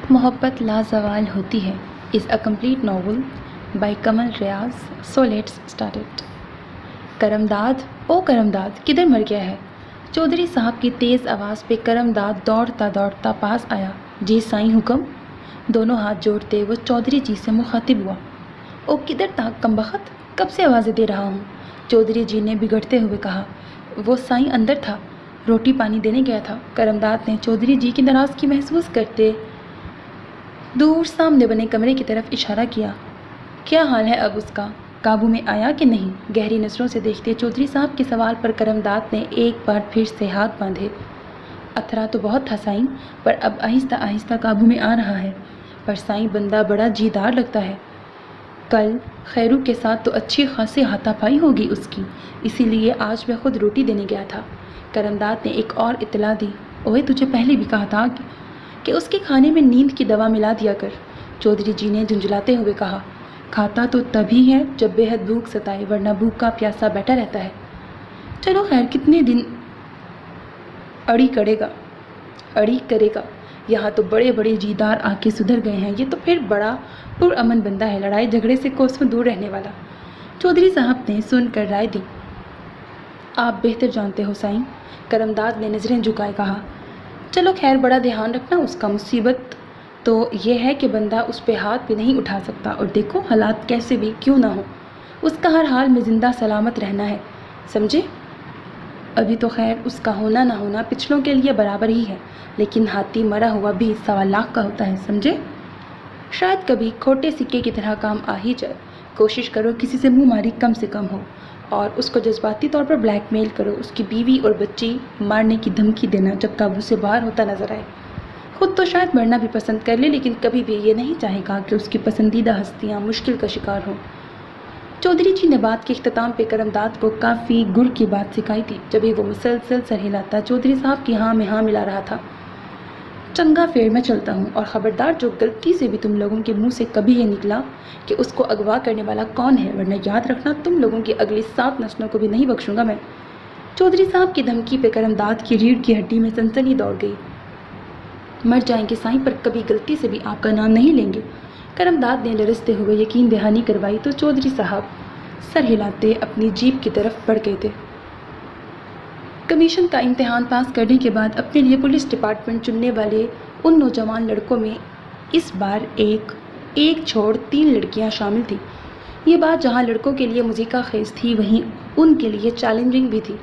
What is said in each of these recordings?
محبت لازوال ہوتی ہے is a complete novel by Kamal Riaz. So let's start it. کرمداد، او کرمداد، کدھر مر گیا ہے؟ چودھری صاحب کی تیز آواز پہ کرمداد دوڑتا دوڑتا پاس آیا۔ جی سائیں، حکم؟ دونوں ہاتھ جوڑتے وہ چودھری جی سے مخاطب ہوا۔ او کدھر تھا کمبخت؟ کب سے آوازیں دے رہا ہوں۔ چودھری جی نے بگڑتے ہوئے کہا۔ وہ سائیں اندر تھا، روٹی پانی دینے گیا تھا۔ کرمداد نے چودھری جی کی ناراضگی محسوس کرتے دور سامنے بنے کمرے کی طرف اشارہ کیا۔ کیا حال ہے اب اس کا؟ قابو میں آیا کہ نہیں؟ گہری نظروں سے دیکھتے چودھری صاحب کے سوال پر کرمداد نے ایک بار پھر سے ہاتھ باندھے۔ اتھرا تو بہت تھا سائیں، پر اب آہستہ آہستہ قابو میں آ رہا ہے۔ پر سائیں بندہ بڑا جیدار لگتا ہے۔ کل خیرو کے ساتھ تو اچھی خاصی ہاتھا پائی ہوگی اس کی، اسی لیے آج میں خود روٹی دینے گیا تھا۔ کرمداد نے ایک اور اطلاع دی۔ اوئے تجھے پہلے بھی کہا تھا کہ اس کے کھانے میں نیند کی دوا ملا دیا کر۔ چودھری جی نے جھنجھلاتے ہوئے کہا۔ کھاتا تو تبھی ہے جب بے حد بھوک ستائے، ورنہ بھوکا پیاسا بیٹھا رہتا ہے۔ چلو خیر، کتنے دن اڑی کرے گا؟ یہاں تو بڑے بڑے جیدار آ کے سدھر گئے ہیں، یہ تو پھر بڑا پرامن بندہ ہے، لڑائی جھگڑے سے کوسوں دور رہنے والا۔ چودھری صاحب نے سن کر رائے دی۔ آپ بہتر جانتے ہو سائیں، کرمداد نے نظریں جھکائے کہا۔ چلو خیر، بڑا دھیان رکھنا اس کا۔ مصیبت تو یہ ہے کہ بندہ اس پہ ہاتھ بھی نہیں اٹھا سکتا، اور دیکھو حالات کیسے بھی کیوں نہ ہو، اس کا ہر حال میں زندہ سلامت رہنا ہے، سمجھے؟ ابھی تو خیر اس کا ہونا نہ ہونا پچھلوں کے لیے برابر ہی ہے، لیکن ہاتھی مرا ہوا بھی 1.25 لاکھ کا ہوتا ہے، سمجھے؟ شاید کبھی کھوٹے سکے کی طرح کام آ ہی جائے۔ کوشش کرو کسی سے منہ ماری کم سے کم ہو، اور اس کو جذباتی طور پر بلیک میل کرو، اس کی بیوی اور بچی مارنے کی دھمکی دینا جب قابو سے باہر ہوتا نظر آئے۔ خود تو شاید مرنا بھی پسند کر لے، لیکن کبھی بھی یہ نہیں چاہے گا کہ اس کی پسندیدہ ہستیاں مشکل کا شکار ہوں۔ چودھری جی نے بات کے اختتام پہ کرمداد کو کافی گر کی بات سکھائی تھی، جبھی وہ مسلسل سر ہلاتا چودھری صاحب کی ہاں میں ہاں ملا رہا تھا۔ چنگا پھر میں چلتا ہوں، اور خبردار جو غلطی سے بھی تم لوگوں کے منہ سے کبھی یہ نکلا کہ اس کو اغوا کرنے والا کون ہے، ورنہ یاد رکھنا تم لوگوں کی اگلی 7 نسلوں کو بھی نہیں بخشوں گا میں۔ چودھری صاحب کی دھمکی پہ کرمداد کی ریڑھ کی ہڈی میں سنسنی دوڑ گئی۔ مر جائیں گے سائیں، پر کبھی غلطی سے بھی آپ کا نام نہیں لیں گے۔ کرمداد نے لرزتے ہوئے یقین دہانی کروائی تو چودھری صاحب سر ہلاتے اپنی جیپ کی طرف بڑھ گئے تھے۔ کمیشن کا امتحان پاس کرنے کے بعد اپنے لیے پولیس ڈپارٹمنٹ چننے والے ان نوجوان لڑکوں میں اس بار ایک چھوڑ 3 لڑکیاں شامل تھیں۔ یہ بات جہاں لڑکوں کے لیے مذیقہ خیز تھی، وہیں ان کے لیے چیلنجنگ بھی تھی،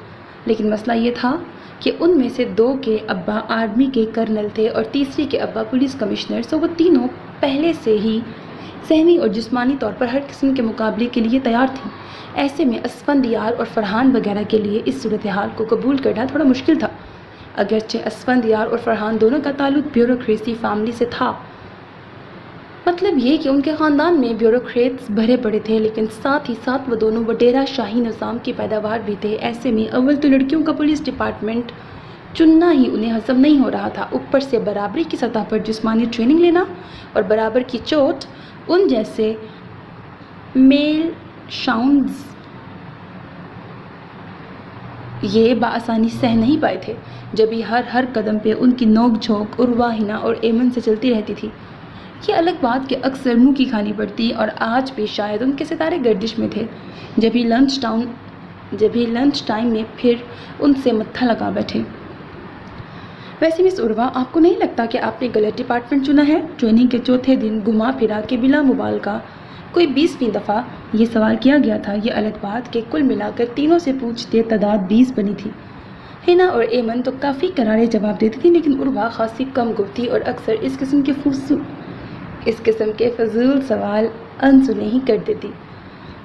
لیکن مسئلہ یہ تھا کہ ان میں سے 2 کے ابا آرمی کے کرنل تھے اور تیسری کے ابا پولیس کمشنر، سو وہ تینوں پہلے سے ہی ذہنی اور جسمانی طور پر ہر قسم کے مقابلے کے لیے تیار تھیں۔ ایسے میں اسفندیار اور فرحان وغیرہ کے لیے اس صورتحال کو قبول کرنا تھوڑا مشکل تھا، اگرچہ اسفندیار اور فرحان دونوں کا تعلق بیوروکریسی فیملی سے تھا۔ مطلب یہ کہ ان کے خاندان میں بیوروکریٹس بھرے پڑے تھے، لیکن ساتھ ہی ساتھ وہ دونوں وڈیرا شاہی نظام کی پیداوار بھی تھے۔ ایسے میں اول تو لڑکیوں کا پولیس ڈپارٹمنٹ چننا ہی انہیں ہضم نہیں ہو رہا تھا، اوپر سے برابری کی سطح پر جسمانی ٹریننگ لینا اور برابر کی چوٹ ان جیسے میل شاؤنڈز یہ بآسانی سہ نہیں پائے تھے، جبھی ہر قدم پہ ان کی نوک جھونک عروہ، ہنا اور ایمن سے چلتی رہتی تھی۔ یہ الگ بات کہ اکثر منہ کی کھانی پڑتی، اور آج بھی شاید ان کے ستارے گردش میں تھے، جبھی لنچ ٹائم میں پھر ان سے متھا لگا بیٹھے۔ ویسے مس عروہ، آپ کو نہیں لگتا کہ آپ نے غلط ڈپارٹمنٹ چنا ہے؟ ٹریننگ کے چوتھے دن گھما پھرا کے بلا مبالغہ کوئی 20ویں دفعہ یہ سوال کیا گیا تھا۔ یہ الگ بات کہ کل ملا کر تینوں سے پوچھتے تعداد 20 بنی تھی۔ ہنا اور ایمن تو کافی کرارے جواب دیتی تھی، لیکن عروہ خاصی کم گو تھی اور اکثر اس قسم کے فضول سوال انسنے ہی کر دیتی۔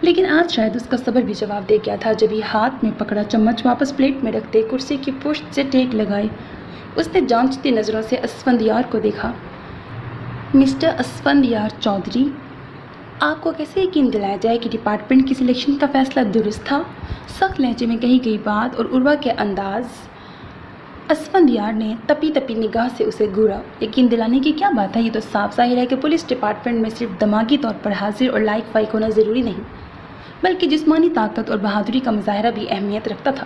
لیکن آج شاید اس کا صبر بھی جواب دے گیا تھا، جبھی ہاتھ میں پکڑا چمچ واپس پلیٹ میں رکھتے کرسی کی پشت سے ٹیک لگائے اس نے جانچتی نظروں سے اسفندیار کو دیکھا۔ مسٹر اسفندیار چودھری، آپ کو کیسے یقین دلایا جائے کہ ڈپارٹمنٹ کی سلیکشن کا فیصلہ درست تھا؟ سخت لہجے میں کہی گئی بات اور عروہ کے انداز۔ اسفندیار نے تپی نگاہ سے اسے گھورا۔ یقین دلانے کی کیا بات ہے؟ یہ تو صاف ظاہر ہے کہ پولیس ڈپارٹمنٹ میں صرف دماغی طور پر حاضر اور لائق فائق ہونا ضروری نہیں، بلکہ جسمانی طاقت اور بہادری کا مظاہرہ بھی اہمیت رکھتا تھا۔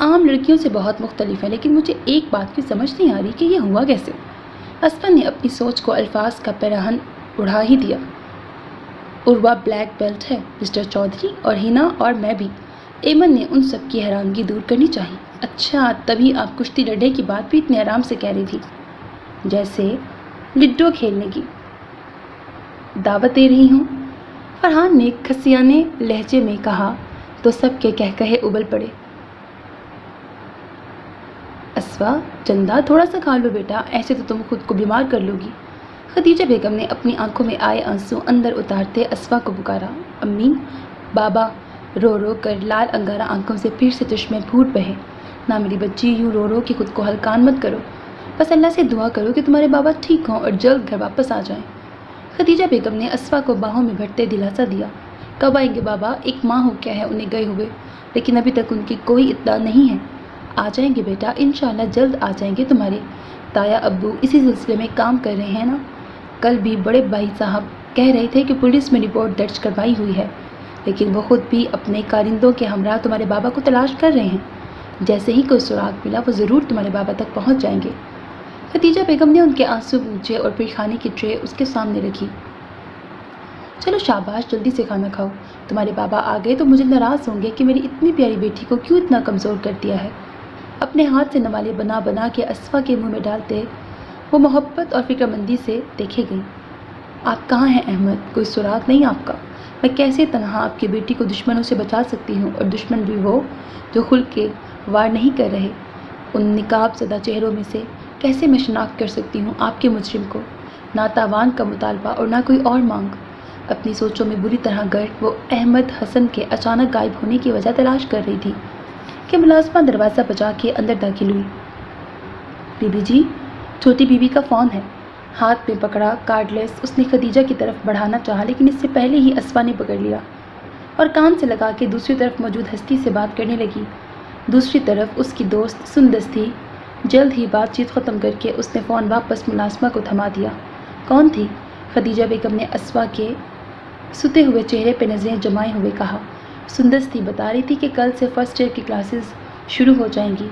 عام لڑکیوں سے بہت مختلف ہے، لیکن مجھے ایک بات کی سمجھ نہیں آ رہی کہ یہ ہوا کیسے۔ اسفا نے اپنی سوچ کو الفاظ کا پیراہن اڑا ہی دیا۔ عروہ بلیک بیلٹ ہے، مسٹر چودھری، اور ہینا اور میں بھی۔ ایمن نے ان سب کی حیرانگی دور کرنی چاہی۔ اچھا، تبھی آپ کشتی لڑنے کی بات بھی اتنے آرام سے کہہ رہی تھی، جیسے لڈو کھیلنے کی دعوت دے رہی ہوں، فرحان نے کھسیانے لہجے میں کہا تو سب کے کہے ابل پڑے۔ اسفا، چندہ تھوڑا سا کھا لو بیٹا، ایسے تو تم خود کو بیمار کر لو گی۔ خدیجہ بیگم نے اپنی آنکھوں میں آئے آنسو اندر اتارتے اسفا کو پکارا۔ امی، بابا رو رو کر لال انگارہ آنکھوں سے پھر سے چشمے پھوٹ بہے۔ نہ میری بچی، یوں رو رو کہ خود کو ہلکان مت کرو، بس اللہ سے دعا کرو کہ تمہارے بابا ٹھیک ہوں اور جلد گھر واپس آ جائیں۔ خدیجہ بیگم نے اسفا کو باہوں میں بھرتے دلاسا دیا۔ کب آئیں گے بابا؟ ایک ماہ ہو گیا ہے انہیں گئے ہوئے، لیکن ابھی تک ان کی کوئی اطلاع نہیں ہے۔ آ جائیں گے بیٹا، انشاءاللہ جلد آ جائیں گے۔ تمہارے تایا ابو اسی سلسلے میں کام کر رہے ہیں نا؟ کل بھی بڑے بھائی صاحب کہہ رہے تھے کہ پولیس میں رپورٹ درج کروائی ہوئی ہے، لیکن وہ خود بھی اپنے کارندوں کے ہمراہ تمہارے بابا کو تلاش کر رہے ہیں۔ جیسے ہی کوئی سراغ ملا وہ ضرور تمہارے بابا تک پہنچ جائیں گے۔ خدیجہ بیگم نے ان کے آنسو پوچھے اور پھر کھانے کی ٹرے اس کے سامنے رکھی۔ چلو شاباش، جلدی سے کھانا کھاؤ، تمہارے بابا آ گئے تو مجھے ناراض ہوں گے کہ میری اتنی پیاری بیٹی کو کیوں اتنا کمزور کر دیا ہے۔ اپنے ہاتھ سے نوالے بنا بنا کے اسفا کے منہ میں ڈالتے وہ محبت اور فکر مندی سے دیکھے گئی۔ آپ کہاں ہیں احمد؟ کوئی سراغ نہیں آپ کا؟ میں کیسے تنہا آپ کی بیٹی کو دشمنوں سے بچا سکتی ہوں، اور دشمن بھی وہ جو کھل کے وار نہیں کر رہے۔ ان نقاب زدہ چہروں میں سے کیسے میں شناخت کر سکتی ہوں آپ کے مجرم کو؟ نہ تاوان کا مطالبہ اور نہ کوئی اور مانگ۔ اپنی سوچوں میں بری طرح گرد وہ احمد حسن کے اچانک غائب ہونے کی وجہ تلاش کر رہی تھی کہ ملازمہ دروازہ بجا کے اندر داخل ہوئی۔ بی بی جی، چھوٹی بیوی کا فون ہے۔ ہاتھ میں پکڑا کارڈ لیس اس نے خدیجہ کی طرف بڑھانا چاہا، لیکن اس سے پہلے ہی اسفا نے پکڑ لیا اور کان سے لگا کے دوسری طرف موجود ہستی سے بات کرنے لگی۔ دوسری طرف اس کی دوست سندس تھی۔ جلد ہی بات چیت ختم کر کے اس نے فون واپس ملازمہ کو تھما دیا۔ کون تھی؟ خدیجہ بیگم نے اسفا کے ستے ہوئے چہرے پہ نظریں جمائے ہوئے کہا۔ سندس تھی، بتا رہی تھی کہ کل سے فرسٹ ایئر کی کلاسز شروع ہو جائیں گی۔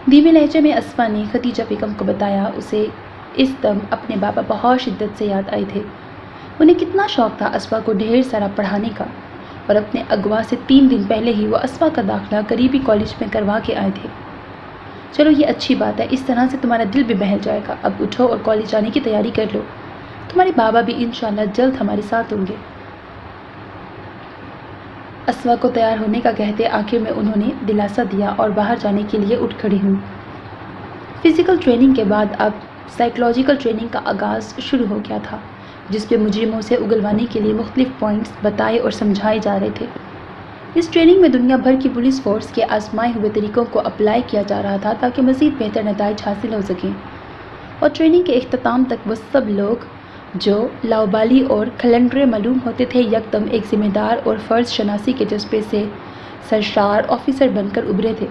دھیمے لہجے میں اسفا نے خدیجہ بیگم کو بتایا۔ اسے اس دم اپنے بابا بہت شدت سے یاد آئے تھے۔ انہیں کتنا شوق تھا اسفا کو ڈھیر سارا پڑھانے کا، اور اپنے اغوا سے 3 دن پہلے ہی وہ اسفا کا داخلہ قریبی کالج میں کروا کے آئے تھے۔ چلو یہ اچھی بات ہے، اس طرح سے تمہارا دل بھی بہل جائے گا۔ اب اٹھو اور کالج جانے کی تیاری کر لو، تمہارے بابا بھی انشاءاللہ جلد ہمارے ساتھ ہوں گے۔ اسفا کو تیار ہونے کا کہتے آخر میں انہوں نے دلاسا دیا اور باہر جانے کے لیے اٹھ کھڑی ہوئی۔ فزیکل ٹریننگ کے بعد اب سائیکولوجیکل ٹریننگ کا آغاز شروع ہو گیا تھا، جس پہ مجرموں سے اگلوانے کے لیے مختلف پوائنٹس بتائے اور سمجھائے جا رہے تھے۔ اس ٹریننگ میں دنیا بھر کی پولیس فورس کے آزمائے ہوئے طریقوں کو اپلائی کیا جا رہا تھا تاکہ مزید بہتر نتائج حاصل ہو سکیں، اور ٹریننگ کے اختتام تک وہ سب لوگ جو لاؤبالی اور کھلنڈرے معلوم ہوتے تھے یکدم ایک ذمہ دار اور فرض شناسی کے جذبے سے سرشار آفیسر بن کر ابھرے تھے۔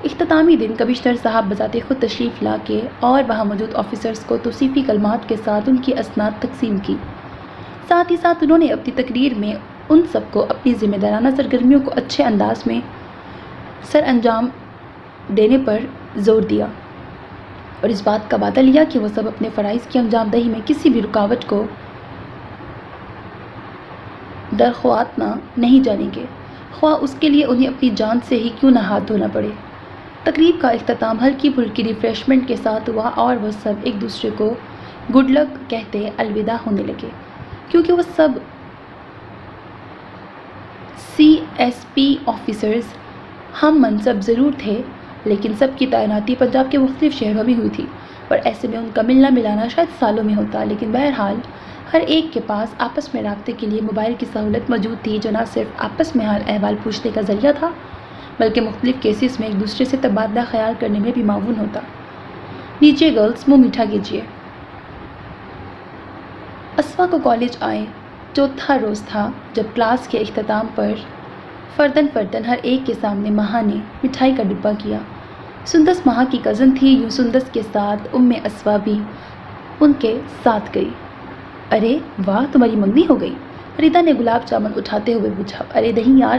اختتامی دن کمشنر صاحب بذات خود تشریف لا کے اور وہاں موجود آفیسرز کو توصیفی کلمات کے ساتھ ان کی اسناد تقسیم کی۔ ساتھ ہی ساتھ انہوں نے اپنی تقریر میں ان سب کو اپنی ذمہ دارانہ سرگرمیوں کو اچھے انداز میں سر انجام دینے پر زور دیا، اور اس بات کا وعدہ لیا کہ وہ سب اپنے فرائض کی انجام دہی میں کسی بھی رکاوٹ کو درخواست نہیں جانیں گے، خواہ اس کے لیے انہیں اپنی جان سے ہی کیوں نہ ہاتھ دھونا پڑے۔ تقریب کا اختتام ہلکی پھلکی ریفریشمنٹ کے ساتھ ہوا اور وہ سب ایک دوسرے کو گڈ لک کہتے الوداع ہونے لگے، کیونکہ وہ سب CSP آفیسرز ہم منصب ضرور تھے، لیکن سب کی تعیناتی پنجاب کے مختلف شہروں میں ہوئی تھی، اور ایسے میں ان کا ملنا ملانا شاید سالوں میں ہوتا، لیکن بہرحال ہر ایک کے پاس آپس میں رابطے کے لیے موبائل کی سہولت موجود تھی، جو نہ صرف آپس میں حال احوال پوچھنے کا ذریعہ تھا بلکہ مختلف کیسز میں ایک دوسرے سے تبادلہ خیال کرنے میں بھی معاون ہوتا۔ نیچے گرلز، منہ میٹھا کیجیے۔ اسفا کو کالج آئے چوتھا روز تھا جب کلاس کے اختتام پر فردن فردن ہر ایک کے سامنے مہا نے مٹھائی کا ڈبہ کیا۔ سندس مہا کی کزن تھی، یوں سندس کے ساتھ اسفا بھی ان کے ساتھ گئی۔ ارے واہ، تمہاری منگنی ہو گئی؟ ریتا نے گلاب جامن اٹھاتے ہوئے پوچھا۔ ارے نہیں یار،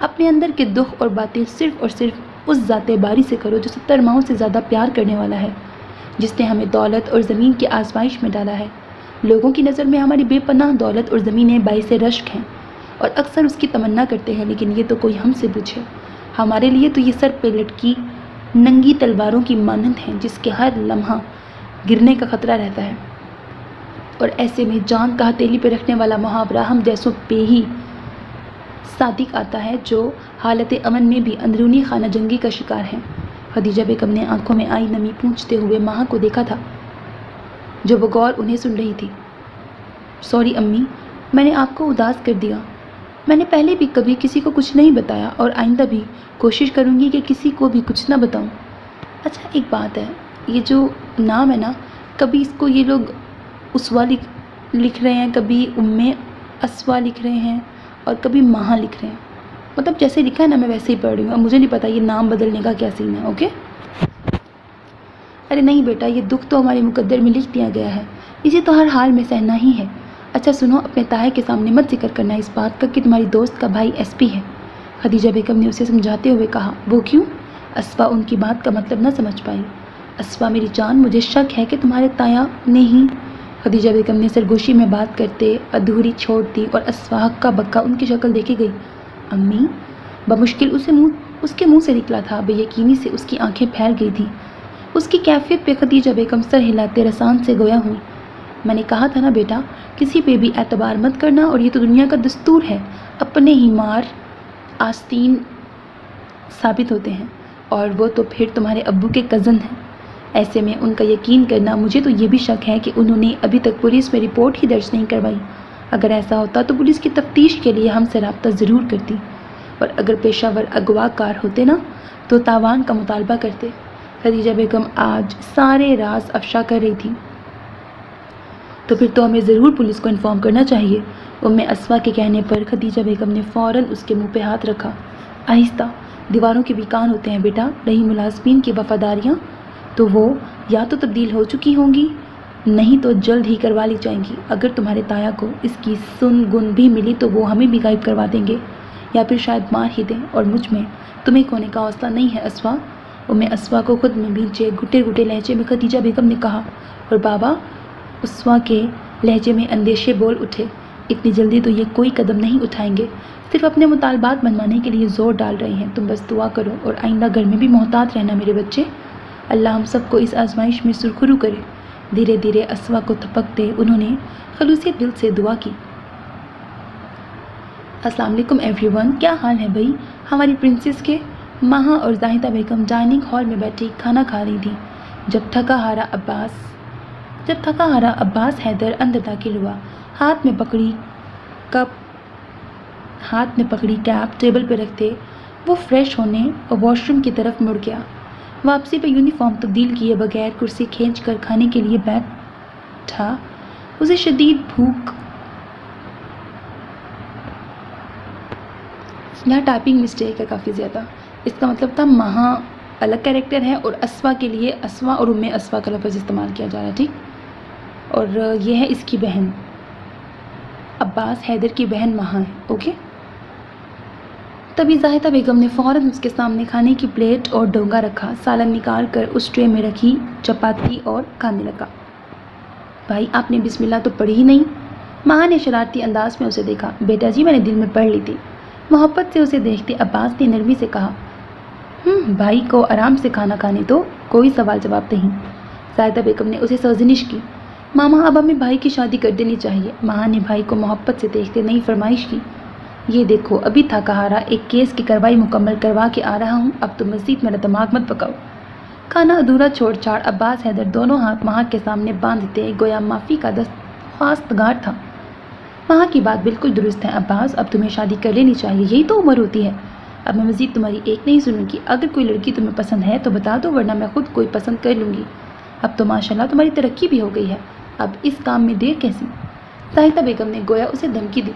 اپنے اندر کے دکھ اور باتیں صرف اور صرف اس ذات باری سے کرو جو 70 ماہوں سے زیادہ پیار کرنے والا ہے، جس نے ہمیں دولت اور زمین کی آزمائش میں ڈالا ہے۔ لوگوں کی نظر میں ہماری بے پناہ دولت اور زمینیں باعث رشک ہیں اور اکثر اس کی تمنا کرتے ہیں، لیکن یہ تو کوئی ہم سے پوچھے۔ ہمارے لیے تو یہ سر پہ لٹکی ننگی تلواروں کی مانند ہیں جس کے ہر لمحہ گرنے کا خطرہ رہتا ہے، اور ایسے میں جان کا ہتھیلی پہ رکھنے والا محاورہ ہم جیسوں پہ ہی صادق آتا ہے جو حالت امن میں بھی اندرونی خانہ جنگی کا شکار ہیں۔ خدیجہ بیگم نے آنکھوں میں آئی نمی پونچھتے ہوئے ماں کو دیکھا تھا جو بغور انہیں سن رہی تھی۔ سوری امی، میں نے آپ کو اداس کر دیا۔ میں نے پہلے بھی کبھی کسی کو کچھ نہیں بتایا اور آئندہ بھی کوشش کروں گی کہ کسی کو بھی کچھ نہ بتاؤں۔ اچھا ایک بات ہے، یہ جو نام ہے نا، کبھی اس کو یہ لوگ اسوا لکھ رہے ہیں، کبھی امے اسوا لکھ رہے ہیں اور کبھی مہا لکھ رہے ہیں۔ مطلب جیسے لکھا ہے نا میں ویسے ہی پڑھ رہی ہوں، اب مجھے نہیں پتا یہ نام بدلنے کا کیا سین ہے۔ اوکے؟ ارے نہیں بیٹا، یہ دکھ تو ہمارے مقدر میں لکھ دیا گیا ہے، اسے تو ہر حال میں سہنا ہی ہے۔ اچھا سنو، اپنے تایا کے سامنے مت ذکر کرنا اس بات کا کہ تمہاری دوست کا بھائی ایس پی ہے، خدیجہ بیگم نے اسے سمجھاتے ہوئے کہا۔ وہ کیوں؟ اسوا ان کی بات کا مطلب نہ سمجھ پائی۔ اسوا میری جان، مجھے شک ہے کہ تمہارے تایا نے ہی، خدیجہ بیگم نے سرگوشی میں بات کرتے ادھوری چھوڑ دی اور اسوا ہکا بکا ان کی شکل دیکھی گئی۔ امی، بمشکل اس کے منہ سے نکلا تھا، بے یقینی سے اس کی آنکھیں پھیل گئی تھیں۔ اس کی کیفیت پہ خدیجہ بیگم سر ہلاتے رسان سے گویا ہوئی۔ میں نے کہا تھا نا بیٹا، کسی پہ بھی اعتبار مت کرنا، اور یہ تو دنیا کا دستور ہے، اپنے ہی مار آستین ثابت ہوتے ہیں، اور وہ تو پھر تمہارے ابو کے کزن ہیں۔ ایسے میں ان کا یقین کرنا، مجھے تو یہ بھی شک ہے کہ انہوں نے ابھی تک پولیس میں رپورٹ ہی درج نہیں کروائی۔ اگر ایسا ہوتا تو پولیس کی تفتیش کے لیے ہم سے رابطہ ضرور کرتی، اور اگر پیشہ ور اغوا کار ہوتے نا تو تاوان کا مطالبہ کرتے۔ خدیجہ بیگم آج سارے راز افشا کر رہی تھی۔ تو پھر تو ہمیں ضرور پولیس کو انفارم کرنا چاہیے۔ اسوا کے کہنے پر خدیجہ بیگم نے فوراً اس کے منہ پہ ہاتھ رکھا۔ آہستہ، دیواروں کے بھی کان ہوتے ہیں بیٹا، رہی ملازمین کی وفاداریاں تو وہ یا تو تبدیل ہو چکی ہوں گی، نہیں تو جلد ہی کروا لی جائیں گی۔ اگر تمہارے تایا کو اس کی سن گن بھی ملی تو وہ ہمیں بھی غائب کروا دیں گے، یا پھر شاید مار ہی دیں، اور مجھ میں تمہیں کھونے کا حوصلہ نہیں ہے اسوا۔ اسوا کو خود میں بھینچے گھٹے گھٹے لہجے میں خدیجہ بیگم نے کہا، اور بابا، اسوا کے لہجے میں اندیشے بول اٹھے، اتنی جلدی تو یہ کوئی قدم نہیں اٹھائیں گے، صرف اپنے مطالبات منوانے کے لیے زور ڈال رہے ہیں۔ تم بس دعا کرو اور آئندہ گھر میں بھی محتاط رہنا میرے بچے۔ اللہ ہم سب کو اس آزمائش میں سرخرو کرے۔ دھیرے دھیرے اسوا کو تھپکتے انہوں نے خلوصیت دل سے دعا کی۔ السلام علیکم ایوری ون، کیا حال ہے بھائی؟ ہماری پرنسس کے ماہا اور زاہدہ بیگم ڈائننگ ہال میں بیٹھی کھانا کھا رہی تھی جب تھکا ہارا عباس حیدر اندر داخل ہوا۔ ہاتھ میں پکڑی کیپ ٹیبل پہ رکھتے وہ فریش ہونے اور واش روم کی طرف مڑ گیا۔ واپسی پہ یونیفارم تبدیل کیے بغیر کرسی کھینچ کر کھانے کے لیے بیٹھا۔ اسے شدید بھوک، یہاں ٹائپنگ مسٹیک ہے کافی زیادہ، اس کا مطلب تھا مہا الگ کیریکٹر ہے اور اسوا کے لیے اسوا اور اسوا کا لفظ استعمال کیا جا رہا ہے، ٹھیک؟ اور یہ ہے اس کی بہن، عباس حیدر کی بہن مہا ہے، اوکے؟ تبھی زاہدہ بیگم نے فوراً اس کے سامنے کھانے کی پلیٹ اور ڈونگا رکھا، سالن نکال کر اس ٹرے میں رکھی چپاتی اور کھانے لگا۔ بھائی آپ نے بسم اللہ تو پڑھی ہی نہیں؟ مہا نے شرارتی انداز میں اسے دیکھا۔ بیٹا جی میں نے دل میں پڑھ لی تھی، محبت سے اسے دیکھتے عباس نے نرمی سے کہا۔ بھائی کو آرام سے کھانا کھانے دو، کوئی سوال جواب نہیں۔ زاہدہ بیگم نے اسے سرزنش کی۔ ماما اب ہمیں بھائی کی شادی کر دینی چاہیے۔ مہا نے بھائی کو محبت سے دیکھتے نئی فرمائش کی۔ یہ دیکھو ابھی تھکا ہارا ایک کیس کی کارروائی مکمل کروا کے آ رہا ہوں، اب تو مزید میرا دماغ مت پکاؤ۔ کھانا ادھورا چھوڑ چھاڑ عباس حیدر دونوں ہاتھ مہا کے سامنے باندھتے گویا معافی کا درخواستگار تھا۔ مہا کی بات بالکل درست ہے عباس، اب تمہیں شادی کر لینی چاہیے، یہی تو عمر ہوتی ہے۔ اب میں مزید تمہاری ایک نہیں سنوں گی، اگر کوئی لڑکی تمہیں پسند ہے تو بتا دو، ورنہ میں خود کوئی پسند کر لوں گی۔ اب تو ماشاءاللہ تمہاری ترقی بھی ہو گئی ہے، اب اس کام میں دیر کیسی؟ زاہدہ بیگم نے گویا اسے دھمکی دی۔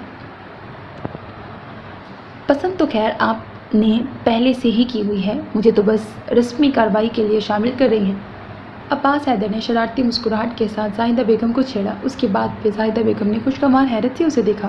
پسند تو خیر آپ نے پہلے سے ہی کی ہوئی ہے، مجھے تو بس رسمی کارروائی کے لیے شامل کر رہی ہیں۔ عباس حیدر نے شرارتی مسکراہٹ کے ساتھ زاہدہ بیگم کو چھیڑا۔ اس کے بعد پھر زاہدہ بیگم نے خوشگوار حیرت سے اسے دیکھا۔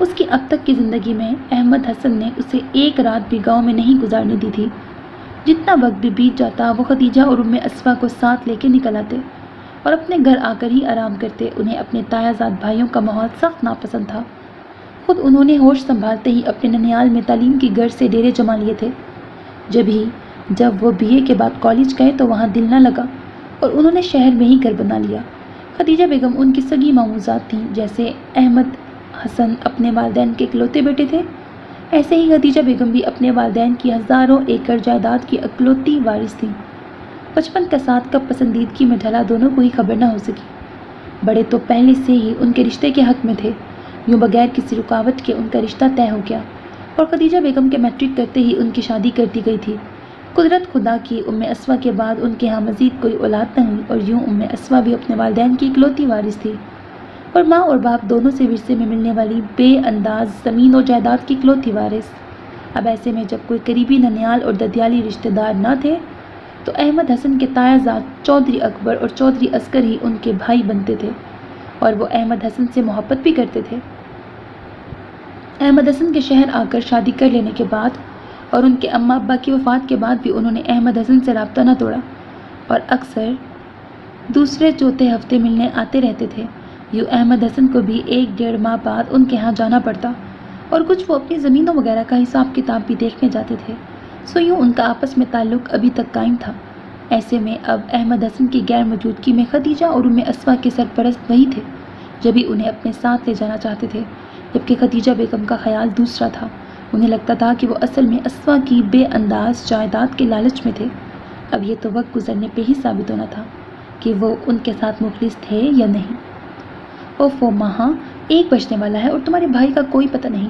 اس کی اب تک کی زندگی میں احمد حسن نے اسے ایک رات بھی گاؤں میں نہیں گزارنے دی تھی۔ جتنا وقت بھی بیت جاتا وہ خدیجہ اور ام اسفا کو ساتھ لے کے نکل آتے اور اپنے گھر آ کر ہی آرام کرتے۔ انہیں اپنے تایا زاد بھائیوں کا ماحول سخت ناپسند تھا۔ خود انہوں نے ہوش سنبھالتے ہی اپنے ننیال میں تعلیم کی غرض سے ڈیرے جما لیے تھے۔ جب وہ BA کے بعد کالج گئے تو وہاں دل نہ لگا اور انہوں نے شہر میں ہی گھر بنا لیا۔ خدیجہ بیگم ان کی سگی ماموزاد تھیں۔ جیسے احمد حسن اپنے والدین کے اکلوتے بیٹے تھے، ایسے ہی خدیجہ بیگم بھی اپنے والدین کی ہزاروں ایکڑ جائیداد کی اکلوتی وارث تھیں۔ بچپن کا ساتھ کب پسندیدگی میں ڈھلا دونوں کو ہی خبر نہ ہو سکی۔ بڑے تو پہلے سے ہی ان کے رشتے کے حق میں تھے، یوں بغیر کسی رکاوٹ کے ان کا رشتہ طے ہو گیا اور خدیجہ بیگم کے میٹرک کرتے ہی ان کی شادی کر دی گئی تھی۔ قدرت خدا کی ام اسفا کے بعد ان کے ہاں مزید کوئی اولاد نہ ہوئی اور یوں ام اسفا بھی اپنے والدین کی اکلوتی وارث تھی اور ماں اور باپ دونوں سے ورثے میں ملنے والی بے انداز زمین و جائیداد کی اکلوتی وارث۔ اب ایسے میں جب کوئی قریبی ننیال اور ددیالی رشتہ دار نہ تھے تو احمد حسن کے تایا زاد چودھری اکبر اور چودھری عسکر ہی ان کے بھائی بنتے تھے اور وہ احمد حسن سے محبت بھی کرتے تھے۔ احمد حسن کے شہر آ کر شادی کر لینے کے بعد اور ان کے اماں ابا کی وفات کے بعد بھی انہوں نے احمد حسن سے رابطہ نہ توڑا اور اکثر دوسرے چوتھے ہفتے ملنے آتے رہتے تھے۔ یوں احمد حسن کو بھی 1-1.5 ماہ بعد ان کے ہاں جانا پڑتا اور کچھ وہ اپنی زمینوں وغیرہ کا حساب کتاب بھی دیکھنے جاتے تھے۔ سو یوں ان کا آپس میں تعلق ابھی تک قائم تھا۔ ایسے میں اب احمد حسن کی غیر موجودگی میں خدیجہ اور ام اسفا کے سرپرست وہی تھے جو بھی انہیں اپنے ساتھ لے جانا چاہتے تھے، جبکہ خدیجہ بیگم کا خیال دوسرا تھا۔ انہیں لگتا تھا کہ وہ اصل میں اسفا کی بے انداز جائیداد کے لالچ میں تھے۔ اب یہ تو وقت گزرنے پہ ہی ثابت ہونا تھا کہ وہ ان کے ساتھ مخلص تھے یا نہیں۔ اوفو ماہا، 1 بجنے والا ہے اور تمہارے بھائی کا کوئی پتہ نہیں۔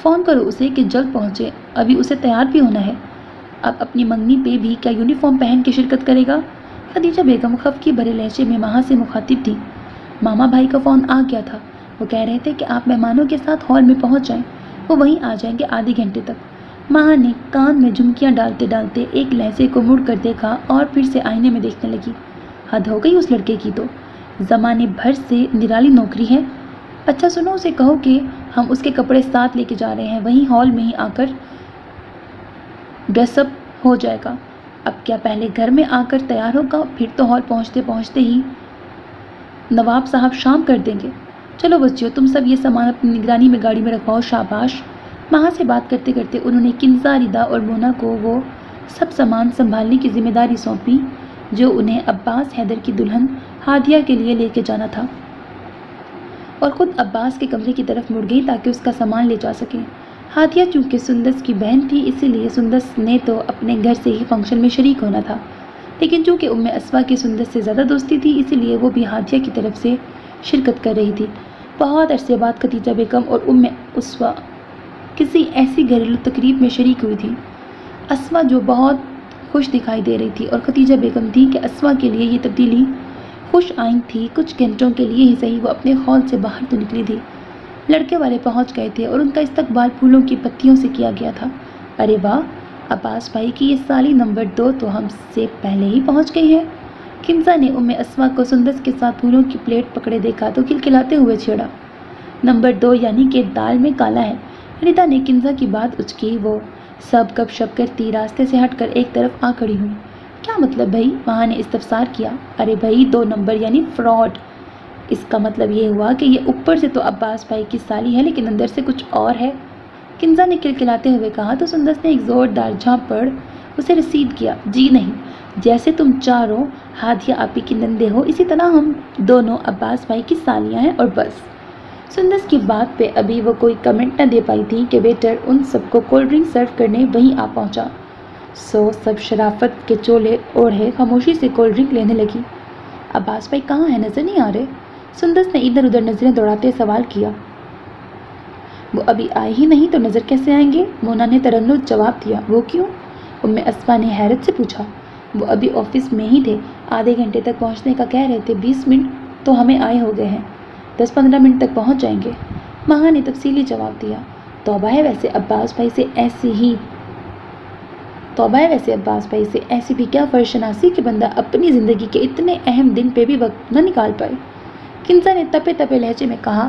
فون کرو اسے کہ جلد پہنچے، ابھی اسے تیار بھی ہونا ہے۔ اب اپنی منگنی پہ بھی کیا یونیفارم پہن کے شرکت کرے گا؟ خدیجہ بیگم خفگی بھرے لہجے میں ماہا سے مخاطب تھی۔ ماما بھائی کا فون آ گیا تھا، وہ کہہ رہے تھے کہ آپ مہمانوں کے ساتھ ہال میں پہنچ جائیں، وہ وہیں آ جائیں گے آدھے گھنٹے تک۔ ماہا نے کان میں جھمکیاں ڈالتے ڈالتے ایک لہجے کو مڑ کر دیکھا اور پھر سے آئینے میں دیکھنے لگی۔ حد ہو گئی اس لڑکے کی تو، زمانے بھر سے نرالی نوکری ہے۔ اچھا سنو، اسے کہو کہ ہم اس کے کپڑے ساتھ لے کے جا رہے ہیں، وہیں ہال میں ہی آ کر ڈریس اپ ہو جائے گا۔ اب کیا پہلے گھر میں آ کر تیار ہوگا، پھر تو ہال پہنچتے پہنچتے ہی نواب صاحب شام کر دیں گے۔ چلو بچیوں، تم سب یہ سامان اپنی نگرانی میں گاڑی میں رکھواؤ، شاباش۔ ماہا سے بات کرتے کرتے انہوں نے کنزا، ردا اور مونا کو وہ سب سامان سنبھالنے کی ذمہ داری سونپی جو انہیں عباس حیدر کی دلہن ہادیہ کے لیے لے کے جانا تھا، اور خود عباس کے کمرے کی طرف مڑ گئی تاکہ اس کا سامان لے جا سکیں۔ ہادیہ چونکہ سندس کی بہن تھی، اسی لیے سندس نے تو اپنے گھر سے ہی فنکشن میں شریک ہونا تھا، لیکن چونکہ ام اسفا کی سندس سے زیادہ دوستی تھی، اسی لیے وہ بھی ہادیہ کی طرف سے شرکت کر رہی تھی۔ بہت عرصے بعد خدیجہ بیگم اور ام اسفا کسی ایسی گھریلو تقریب میں شریک ہوئی تھی۔ اسفا جو بہت خوش دکھائی دے رہی تھی اور خدیجہ بیگم تھی کہ اسفا کے لیے یہ تبدیلی خوش آئند تھی۔ کچھ گھنٹوں کے لیے ہی صحیح وہ اپنے خول سے باہر تو نکلی تھی۔ لڑکے والے پہنچ گئے تھے اور ان کا استقبال پھولوں کی پتیوں سے کیا گیا تھا۔ ارے واہ، عباس بھائی کی یہ سالی نمبر 2 تو ہم سے پہلے ہی پہنچ گئی ہے۔ کنزا نے ام اسفا کو سندس کے ساتھ پھولوں کی پلیٹ پکڑے دیکھا تو کلکلاتے ہوئے چھیڑا، نمبر 2 یعنی کہ دال میں کالا ہے۔ ردا نے کنزا کی بات اچکی، وہ سب گپ شپ کرتی راستے سے ہٹ کر ایک طرف آ کھڑی ہوئی۔ کیا مطلب بھائی؟ وہاں نے استفسار کیا۔ ارے بھائی، 2 نمبر یعنی فراڈ۔ اس کا مطلب یہ ہوا کہ یہ اوپر سے تو عباس بھائی کی سالی ہے لیکن اندر سے کچھ اور ہے، کنزا نے کلکلاتے ہوئے کہا تو سندس نے ایک زوردار جھاپ پڑ اسے رسید کیا۔ جی نہیں، جیسے تم چاروں ہادیہ آپی کی نندے ہو، اسی طرح ہم دونوں عباس بھائی کی سالیاں ہیں اور بس۔ سندس کی بات پہ ابھی وہ کوئی کمنٹ نہ دے پائی تھی کہ ویٹر ان سب کو کولڈ ڈرنک سرو کرنے وہیں آ پہنچا۔ سو سب شرافت کے چولے اوڑھے خاموشی سے کولڈ ڈرنک لینے لگی۔ عباس بھائی کہاں ہیں؟ نظر نہیں آ رہے؟ سندس نے ادھر ادھر نظریں دوڑاتے سوال کیا۔ وہ ابھی آئے ہی نہیں تو نظر کیسے آئیں گے؟ مونا نے ترنت جواب دیا۔ وہ کیوں؟ ام اسفا نے حیرت سے پوچھا۔ وہ ابھی آفس میں ہی تھے، آدھے گھنٹے تک پہنچنے کا کہہ رہے تھے، 20 منٹ تو ہمیں آئے ہو گئے ہیں، 10-15 منٹ تک پہنچ جائیں گے، ماہا نے تفصیلی جواب دیا۔ توبہ ہے ویسے عباس بھائی سے ایسی بھی کیا فرض شناسی کہ بندہ اپنی زندگی کے اتنے اہم دن پہ بھی وقت نہ نکال پائے۔ کنزا نے تپے تپے لہجے میں کہا،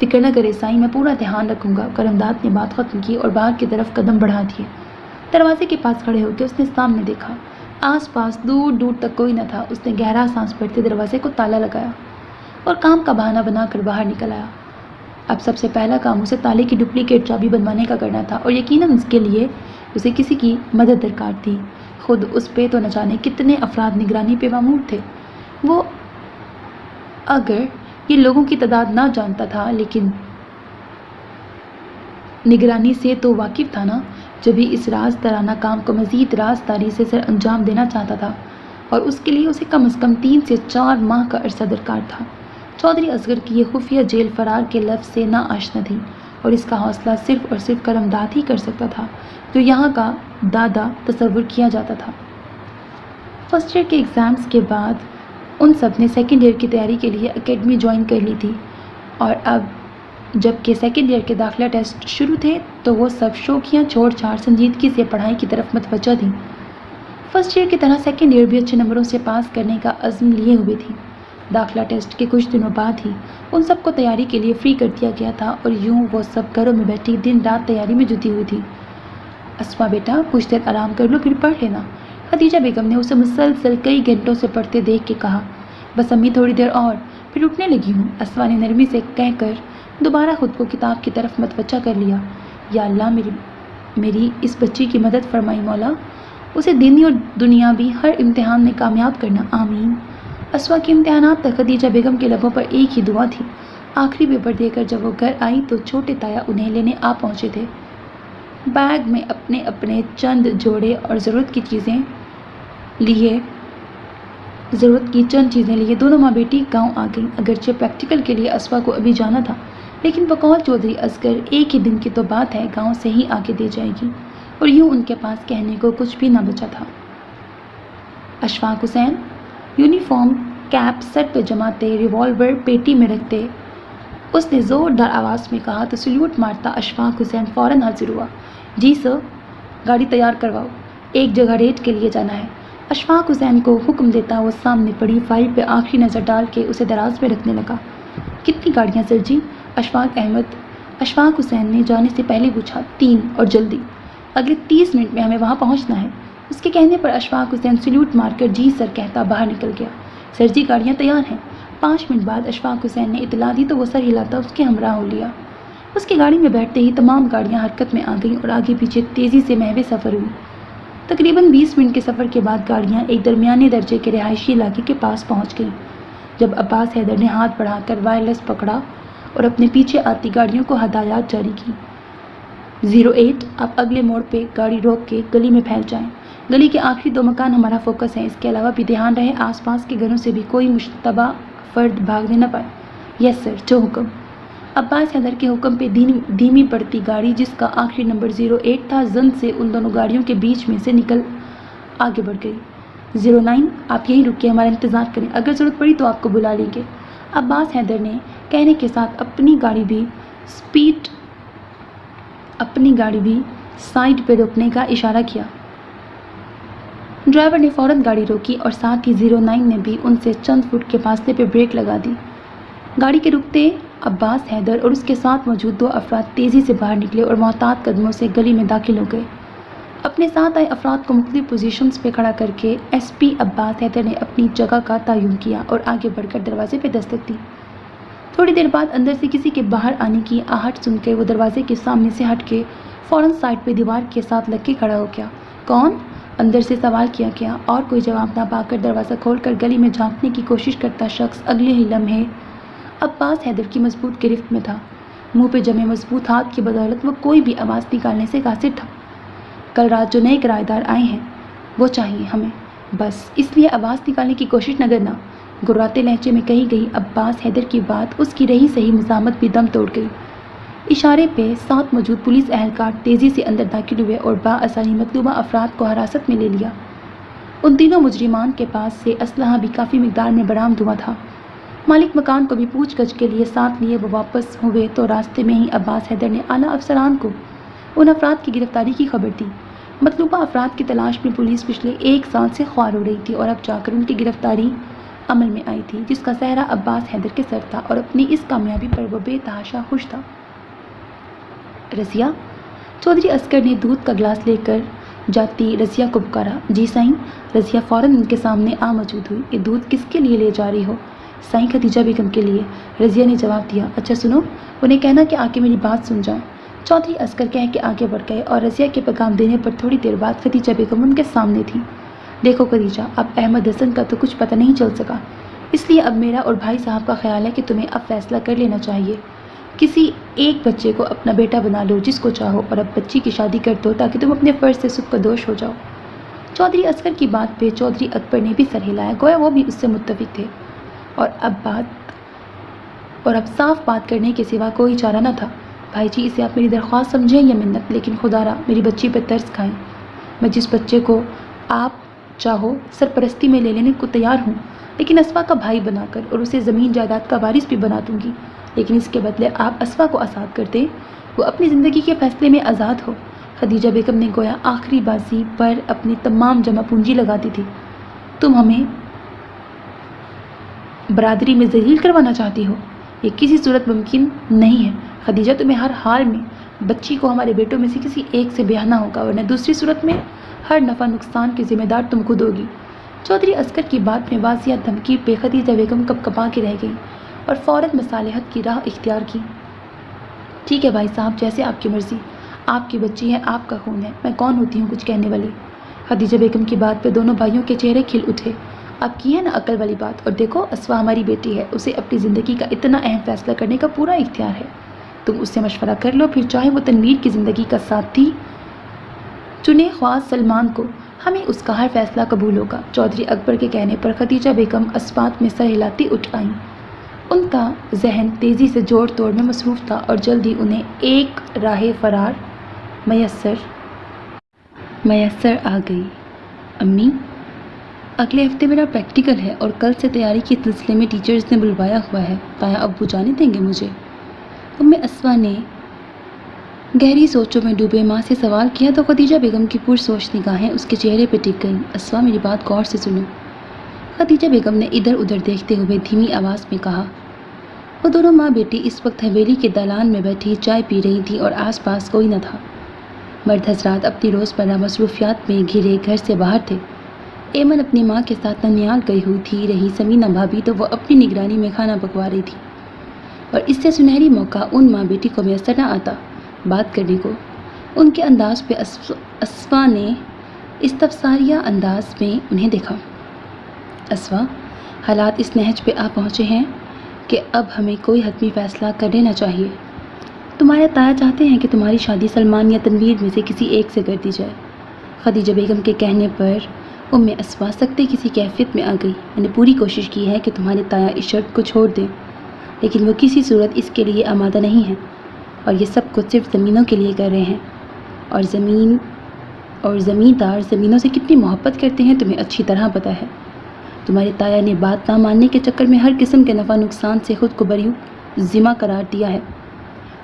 فکر نہ کرے سائیں، میں پورا دھیان رکھوں گا۔ کرمداد نے بات ختم کی اور باہر کی طرف قدم بڑھا دیے۔ دروازے کے پاس کھڑے ہو کے اس نے سامنے دیکھا۔ آس پاس دور دور تک کوئی نہ تھا۔ اس نے گہرا سانس بھرتے دروازے کو تالا لگایا اور کام کا بہانہ بنا کر باہر نکل آیا۔ اب سب سے پہلا کام اسے تالے کی ڈپلیکیٹ چابی بنوانے کا کرنا تھا، اور یقیناً اس کے لیے اسے کسی کی مدد درکار تھی۔ خود اس پہ تو نہ جانے کتنے افراد نگرانی پہ مامور تھے۔ وہ اگر یہ لوگوں کی تعداد نہ جانتا تھا، لیکن نگرانی سے تو واقف تھا نا، جب بھی اس راز دارانہ کام کو مزید رازداری سے سر انجام دینا چاہتا تھا، اور اس کے لیے اسے کم از کم 3 سے 4 ماہ کا عرصہ درکار تھا۔ چودھری اصغر کی یہ خفیہ جیل فرار کے لفظ سے نا آشنا تھی، اور اس کا حوصلہ صرف اور صرف کرمداد ہی کر سکتا تھا، جو یہاں کا دادا تصور کیا جاتا تھا۔ فرسٹ ایئر کے ایگزامز کے بعد ان سب نے سیکنڈ ایئر کی تیاری کے لیے اکیڈمی جوائن کر لی تھی، اور اب جب کہ سیکنڈ ایئر کے داخلہ ٹیسٹ شروع تھے تو وہ سب شوخیاں چھوڑ چھاڑ سنجیدگی سے پڑھائی کی طرف متوجہ تھیں۔ فرسٹ ایئر کی طرح سیکنڈ ایئر بھی اچھے نمبروں سے پاس کرنے کا عزم لیے ہوئے تھی۔ داخلہ ٹیسٹ کے کچھ دنوں بعد ہی ان سب کو تیاری کے لیے فری کر دیا گیا تھا، اور یوں وہ سب گھروں میں بیٹھی دن رات تیاری میں جٹی ہوئی تھی۔ اسما بیٹا، کچھ دیر آرام کر لو پھر پڑھ لینا، خدیجہ بیگم نے اسے مسلسل کئی گھنٹوں سے پڑھتے دیکھ کے کہا۔ بس امی تھوڑی دیر اور، پھر اٹھنے لگی ہوں، اسما نے نرمی سے کہہ کر دوبارہ خود کو کتاب کی طرف متوجہ کر لیا۔ یا اللہ، میری اس بچی کی مدد فرمائی مولا، اسے دینی اور دنیاوی ہر امتحان میں کامیاب کرنا، آمین۔ اسما کے امتحانات تک خدیجہ بیگم کے لبوں پر ایک ہی دعا تھی۔ آخری پیپر دے کر جب وہ گھر آئی تو چھوٹے تایا انہیں لینے آ پہنچے تھے۔ بیگ میں اپنے اپنے چند جوڑے اور ضرورت کی چند چیزیں لیے دونوں ماں بیٹی گاؤں آ گئیں۔ اگرچہ پریکٹیکل کے لیے اسما کو ابھی جانا تھا، لیکن بقول چودھری اصغر ایک ہی دن کی تو بات ہے، گاؤں سے ہی آگے دے جائے گی، اور یوں ان کے پاس کہنے کو کچھ بھی نہ بچا تھا۔ اشفاق حسین یونیفارم کیپ سر پہ جماتے، ریوالور پیٹی میں رکھتے اس نے زوردار آواز میں کہا تو سلیوٹ مارتا اشفاق حسین فوراً حاضر ہوا۔ جی سر، گاڑی تیار کرواؤ، ایک جگہ ریڈ کے لیے جانا ہے۔ اشفاق حسین کو حکم دیتا وہ سامنے پڑی فائل پہ آخری نظر ڈال کے اسے دراز میں رکھنے لگا۔ کتنی گاڑیاں سر جی؟ اشفاق حسین نے جانے سے پہلے پوچھا۔ 3 اور جلدی، اگلے 30 منٹ میں ہمیں وہاں پہنچنا ہے۔ اس کے کہنے پر اشفاق حسین سلیوٹ مار کر جی سر کہتا باہر نکل گیا۔ سر جی، گاڑیاں تیار ہیں۔ 5 منٹ بعد اشفاق حسین نے اطلاع دی تو وہ سر ہلاتا اس کے ہمراہ ہو لیا۔ اس کی گاڑی میں بیٹھتے ہی تمام گاڑیاں حرکت میں آ گئیں اور آگے پیچھے تیزی سے محو سفر ہوئی۔ تقریباً 20 منٹ کے سفر کے بعد گاڑیاں ایک درمیانے درجے کے رہائشی علاقے کے پاس پہنچ گئیں۔ جب عباس حیدر نے ہاتھ بڑھا کر وائرلیس پکڑا اور اپنے پیچھے آتی گاڑیوں کو ہدایات جاری کی۔ 08، آپ اگلے موڑ پہ گاڑی روک کے گلی میں پھیل جائیں۔ گلی کے آخری 2 مکان ہمارا فوکس ہیں، اس کے علاوہ بھی دھیان رہے آس پاس کے گھروں سے بھی کوئی مشتبہ فرد بھاگنے نہ پائے۔ یس سر، جو حکم۔ عباس حیدر کے حکم پہ دھیمی پڑتی گاڑی جس کا آخری نمبر 08 تھا، زن سے ان دونوں گاڑیوں کے بیچ میں سے نکل آگے بڑھ گئی۔ 09، آپ یہیں رک کے ہمارا انتظار کریں، اگر ضرورت پڑی تو آپ کو بلا لیں گے۔ عباس حیدر نے کہنے کے ساتھ اپنی گاڑی بھی سائڈ پہ روکنے کا اشارہ کیا۔ ڈرائیور نے فوراً گاڑی روکی اور ساتھ ہی 09 نے بھی ان سے چند فٹ کے فاصلے پہ بریک لگا دی۔ گاڑی کے رکتے عباس حیدر اور اس کے ساتھ موجود 2 افراد تیزی سے باہر نکلے اور محتاط قدموں سے گلی میں داخل ہو گئے۔ اپنے ساتھ آئے افراد کو مختلف پوزیشنز پہ کھڑا کر کے ایس پی عباس حیدر نے اپنی جگہ کا تعین کیا اور آگے بڑھ کر دروازے پہ دستک دی۔ تھوڑی دیر بعد اندر سے کسی کے باہر آنے کی آہٹ سن کے وہ دروازے کے سامنے سے ہٹ کے فوراً سائڈ پہ دیوار کے ساتھ لگ کے کھڑا ہو گیا۔ کون؟ اندر سے سوال کیا گیا، اور کوئی جواب نہ پا کر دروازہ کھول کر گلی میں جھانکنے کی کوشش کرتا شخص اگلے ہی لمحے عباس حیدر کی مضبوط گرفت میں تھا۔ منہ پہ جمے مضبوط ہاتھ کی بدولت وہ کوئی بھی آواز نکالنے سے قاصر تھا۔ کل رات جو نئے کرایہ دار آئے ہیں وہ چاہیے ہمیں، بس اس لیے آواز نکالنے کی کوشش نہ کرنا۔ گراتے لہجے میں کہی گئی عباس حیدر کی بات اس کی رہی صحیح مزاحمت بھی دم توڑ گئی۔ اشارے پہ ساتھ موجود پولیس اہلکار تیزی سے اندر داخل ہوئے اور بآسانی مطلوبہ افراد کو حراست میں لے لیا۔ ان تینوں مجرمان کے پاس سے اسلحہ بھی کافی مقدار میں برآمد ہوا تھا۔ مالک مکان کو بھی پوچھ گچھ کے لیے ساتھ لیے وہ واپس ہوئے تو راستے میں ہی عباس حیدر نے اعلیٰ افسران کو ان افراد کی گرفتاری کی خبر دی۔ مطلوبہ افراد کی تلاش میں پولیس پچھلے 1 سال سے خوار ہو رہی تھی اور اب جا کر ان کی گرفتاری عمل میں آئی تھی، جس کا صحرا عباس حیدر کے سر تھا اور اپنی اس کامیابی پر وہ بے تحاشا خوش تھا۔ رضیہ، چودھری عسکر نے دودھ کا گلاس لے کر جاتی رضیہ کو پکارا۔ جی سائیں۔ رضیہ فوراً ان کے سامنے آ موجود ہوئی۔ یہ دودھ کس کے لیے لے جا رہی ہو؟ سائیں، خدیجہ بیگم کے لیے، رضیہ نے جواب دیا۔ اچھا سنو، انہیں کہنا کہ آ کے میری بات سن جائیں۔ چودھری عسکر کہہ کے آگے بڑھ گئے اور رضیہ کے پیغام دینے پر تھوڑی دیر بعد خدیجہ بیگم ان کے سامنے تھیں۔ دیکھو خدیجہ، اب احمد حسن کا تو کچھ پتہ نہیں چل سکا، اس لیے اب میرا اور بھائی صاحب کا خیال ہے کہ تمہیں اب فیصلہ کر لینا چاہیے۔ کسی ایک بچے کو اپنا بیٹا بنا لو جس کو چاہو، اور اب بچی کی شادی کر دو تاکہ تم اپنے فرض سے سبکدوش ہو جاؤ۔ چودھری عسکر کی بات پہ چودھری اکبر نے بھی سر ہلایا، گویا وہ بھی اس سے متفق تھے، اور اب صاف بات کرنے کے سوا کوئی چارہ نہ تھا۔ بھائی جی، اسے آپ میری درخواست سمجھیں یا منت، لیکن خدا را میری بچی پہ ترس کھائیں۔ میں جس بچے کو آپ چاہو سرپرستی میں لے لینے کو تیار ہوں، لیکن اسوا کا بھائی بنا کر، اور اسے زمین جائیداد کا وارث بھی بنا دوں گی، لیکن اس کے بدلے آپ اسوا کو آزاد کر دیں، وہ اپنی زندگی کے فیصلے میں آزاد ہو۔ خدیجہ بیگم نے گویا آخری بازی پر اپنی تمام جمع پونجی لگا دی تھی۔ تم ہمیں برادری میں ذلیل کروانا چاہتی ہو؟ یہ کسی صورت ممکن نہیں ہے خدیجہ، تمہیں ہر حال میں بچی کو ہمارے بیٹوں میں سے کسی ایک سے بیاہنا ہوگا، ورنہ دوسری صورت میں ہر نفع نقصان کے ذمہ دار تم خود ہوگی۔ چودھری عسکر کی بات میں واضح دھمکی پہ خدیجہ بیگم کپکپا کے رہ گئی اور فوراً مصالحت کی راہ اختیار کی۔ ٹھیک ہے بھائی صاحب، جیسے آپ کی مرضی، آپ کی بچی ہے، آپ کا خون ہے، میں کون ہوتی ہوں کچھ کہنے والی؟ خدیجہ بیگم کی بات پہ دونوں بھائیوں کے چہرے کھل اٹھے۔ آپ کی ہے نا عقل والی بات، اور دیکھو اسوا ہماری بیٹی ہے، اسے اپنی زندگی کا اتنا اہم فیصلہ کرنے کا پورا اختیار ہے، تم اس سے مشورہ کر لو، پھر چاہے وہ تنویر کی زندگی کا ساتھی چنے خواص سلمان کو، ہمیں اس کا ہر فیصلہ قبول ہوگا۔ چودھری اکبر کے کہنے پر خدیجہ بیگم اسبات میں سر ہلاتی اٹھ آئیں۔ ان کا ذہن تیزی سے جوڑ توڑ میں مصروف تھا اور جلد ہی انہیں ایک راہ فرار میسر آ گئی۔ امی، اگلے ہفتے میرا پریکٹیکل ہے اور کل سے تیاری کے سلسلے میں ٹیچرز نے بلوایا ہوا ہے، تایا ابو جانے دیں گے مجھے؟ اسوا نے گہری سوچوں میں ڈوبے ماں سے سوال کیا تو خدیجہ بیگم کی پرسوچ نگاہیں اس کے چہرے پہ ٹک گئیں۔ اسوا، میری بات غور سے سنو، خدیجہ بیگم نے ادھر ادھر دیکھتے ہوئے دھیمی آواز میں کہا۔ وہ دونوں ماں بیٹی اس وقت حویلی کے دالان میں بیٹھی چائے پی رہی تھیں اور آس پاس کوئی نہ تھا۔ مرد حضرات اپنی روزمرہ مصروفیات میں گھرے گھر سے باہر تھے۔ ایمن اپنی ماں کے ساتھ ننیال گئی ہوئی تھی، رہی سمینہ بھابھی تو وہ اپنی نگرانی میں کھانا پکوا رہی تھی، اور اس سے سنہری موقع ان ماں بیٹی کو میسر نہ آتا بات کرنے کو۔ ان کے انداز پہ اسوا نے استفساریہ انداز میں انہیں دیکھا۔ اسوا، حالات اس نہج پہ آ پہنچے ہیں کہ اب ہمیں کوئی حتمی فیصلہ کر لینا چاہیے۔ تمہارے تایا چاہتے ہیں کہ تمہاری شادی سلمان یا تنویر میں سے کسی ایک سے کر دی جائے۔ خدیجہ بیگم کے کہنے پر اسوا سکتے کسی کیفیت میں آ گئی۔ میں نے پوری کوشش کی ہے کہ تمہارے تایا اس شرط کو چھوڑ دیں، لیکن وہ کسی صورت اس کے لیے آمادہ نہیں ہیں، اور یہ سب کچھ صرف زمینوں کے لیے کر رہے ہیں، اور زمیندار زمینوں سے کتنی محبت کرتے ہیں تمہیں اچھی طرح پتہ ہے۔ تمہارے تایا نے بات نہ ماننے کے چکر میں ہر قسم کے نفع نقصان سے خود کو بری ذمہ قرار دیا ہے،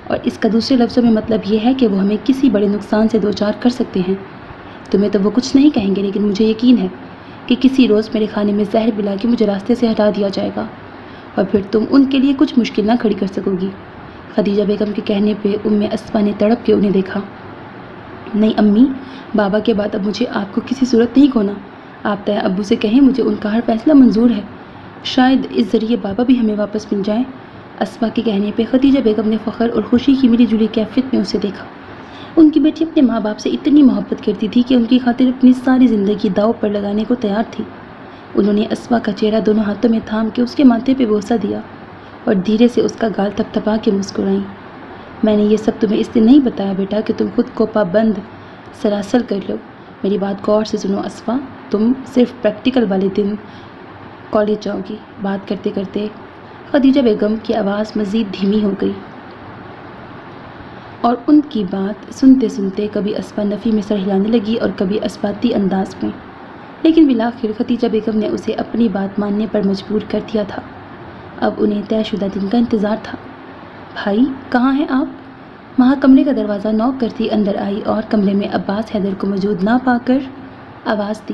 اور اس کا دوسرے لفظوں میں مطلب یہ ہے کہ وہ ہمیں کسی بڑے نقصان سے دوچار کر سکتے ہیں۔ تمہیں تو وہ کچھ نہیں کہیں گے، لیکن مجھے یقین ہے کہ کسی روز میرے کھانے میں زہر ملا کے مجھے راستے سے ہٹا دیا جائے گا، اور پھر تم ان کے لیے کچھ مشکل نہ کھڑی کر سکو گی۔ خدیجہ بیگم کے کہنے پہ اسوا نے تڑپ کے انہیں دیکھا۔ نہیں امی، بابا کے بعد اب مجھے آپ کو کسی صورت نہیں کھونا۔ آپ تایا ابو سے کہیں مجھے ان کا ہر فیصلہ منظور ہے، شاید اس ذریعے بابا بھی ہمیں واپس مل جائیں۔ اسوا کے کہنے پہ خدیجہ بیگم نے فخر اور خوشی کی ملی جلی کیفیت میں اسے دیکھا۔ ان کی بیٹی اپنے ماں باپ سے اتنی محبت کرتی تھی کہ ان کی خاطر اپنی ساری زندگی داؤ پر لگانے کو تیار تھی۔ انہوں نے اسوا کا چہرہ دونوں ہاتھوں میں تھام کے اس کے ماتھے پہ بوسہ دیا اور دھیرے سے اس کا گال تھپ تھپا کے مسکرائیں۔ میں نے یہ سب تمہیں اس لیے نہیں بتایا بیٹا کہ تم خود کو پابند سلاسل کر لو۔ میری بات غور سے سنو اسوا، تم صرف پریکٹیکل والے دن کالج جاؤ گی۔ بات کرتے کرتے خدیجہ بیگم کی آواز مزید دھیمی ہو گئی، اور ان کی بات سنتے سنتے کبھی اسوا نفی میں سر ہلانے لگی اور کبھی اسباتی انداز میں، لیکن بالآخر خدیجہ بیگم نے اسے اپنی بات ماننے پر مجبور کر دیا تھا۔ اب انہیں طے شدہ دن کا انتظار تھا۔ بھائی کہاں ہیں آپ؟ وہاں کمرے کا دروازہ نوک کرتی اندر آئی اور کمرے میں عباس حیدر کو موجود نہ پا کر آواز دی۔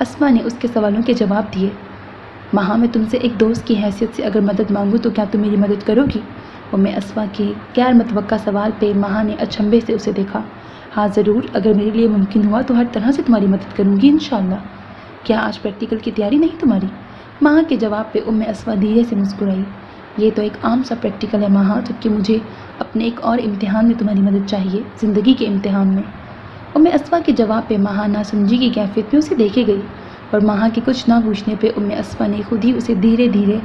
اسما نے اس کے سوالوں کے جواب دیے۔ ماں، میں تم سے ایک دوست کی حیثیت سے اگر مدد مانگوں تو کیا تم میری مدد کرو گی؟ اسما کے غیر متوقع سوال پہ ماں نے اچنبھے سے اسے دیکھا۔ ہاں ضرور، اگر میرے لیے ممکن ہوا تو ہر طرح سے تمہاری مدد کروں گی انشاءاللہ۔ کیا آج پریکٹیکل کی تیاری نہیں تمہاری؟ ماں کے جواب پہ اسما دھیرے سے مسکرائی۔ یہ تو ایک عام سا پریکٹیکل ہے ماں، جبکہ مجھے اپنے ایک اور امتحان میں تمہاری مدد چاہیے، زندگی کے امتحان میں۔ اسما کے جواب پہ ماں ناسمجھی کی کیفیت میں اسے دیکھے گئی، اور ماں کے کچھ نہ پوچھنے پہ اسما نے خود ہی اسے دھیرے دھیرے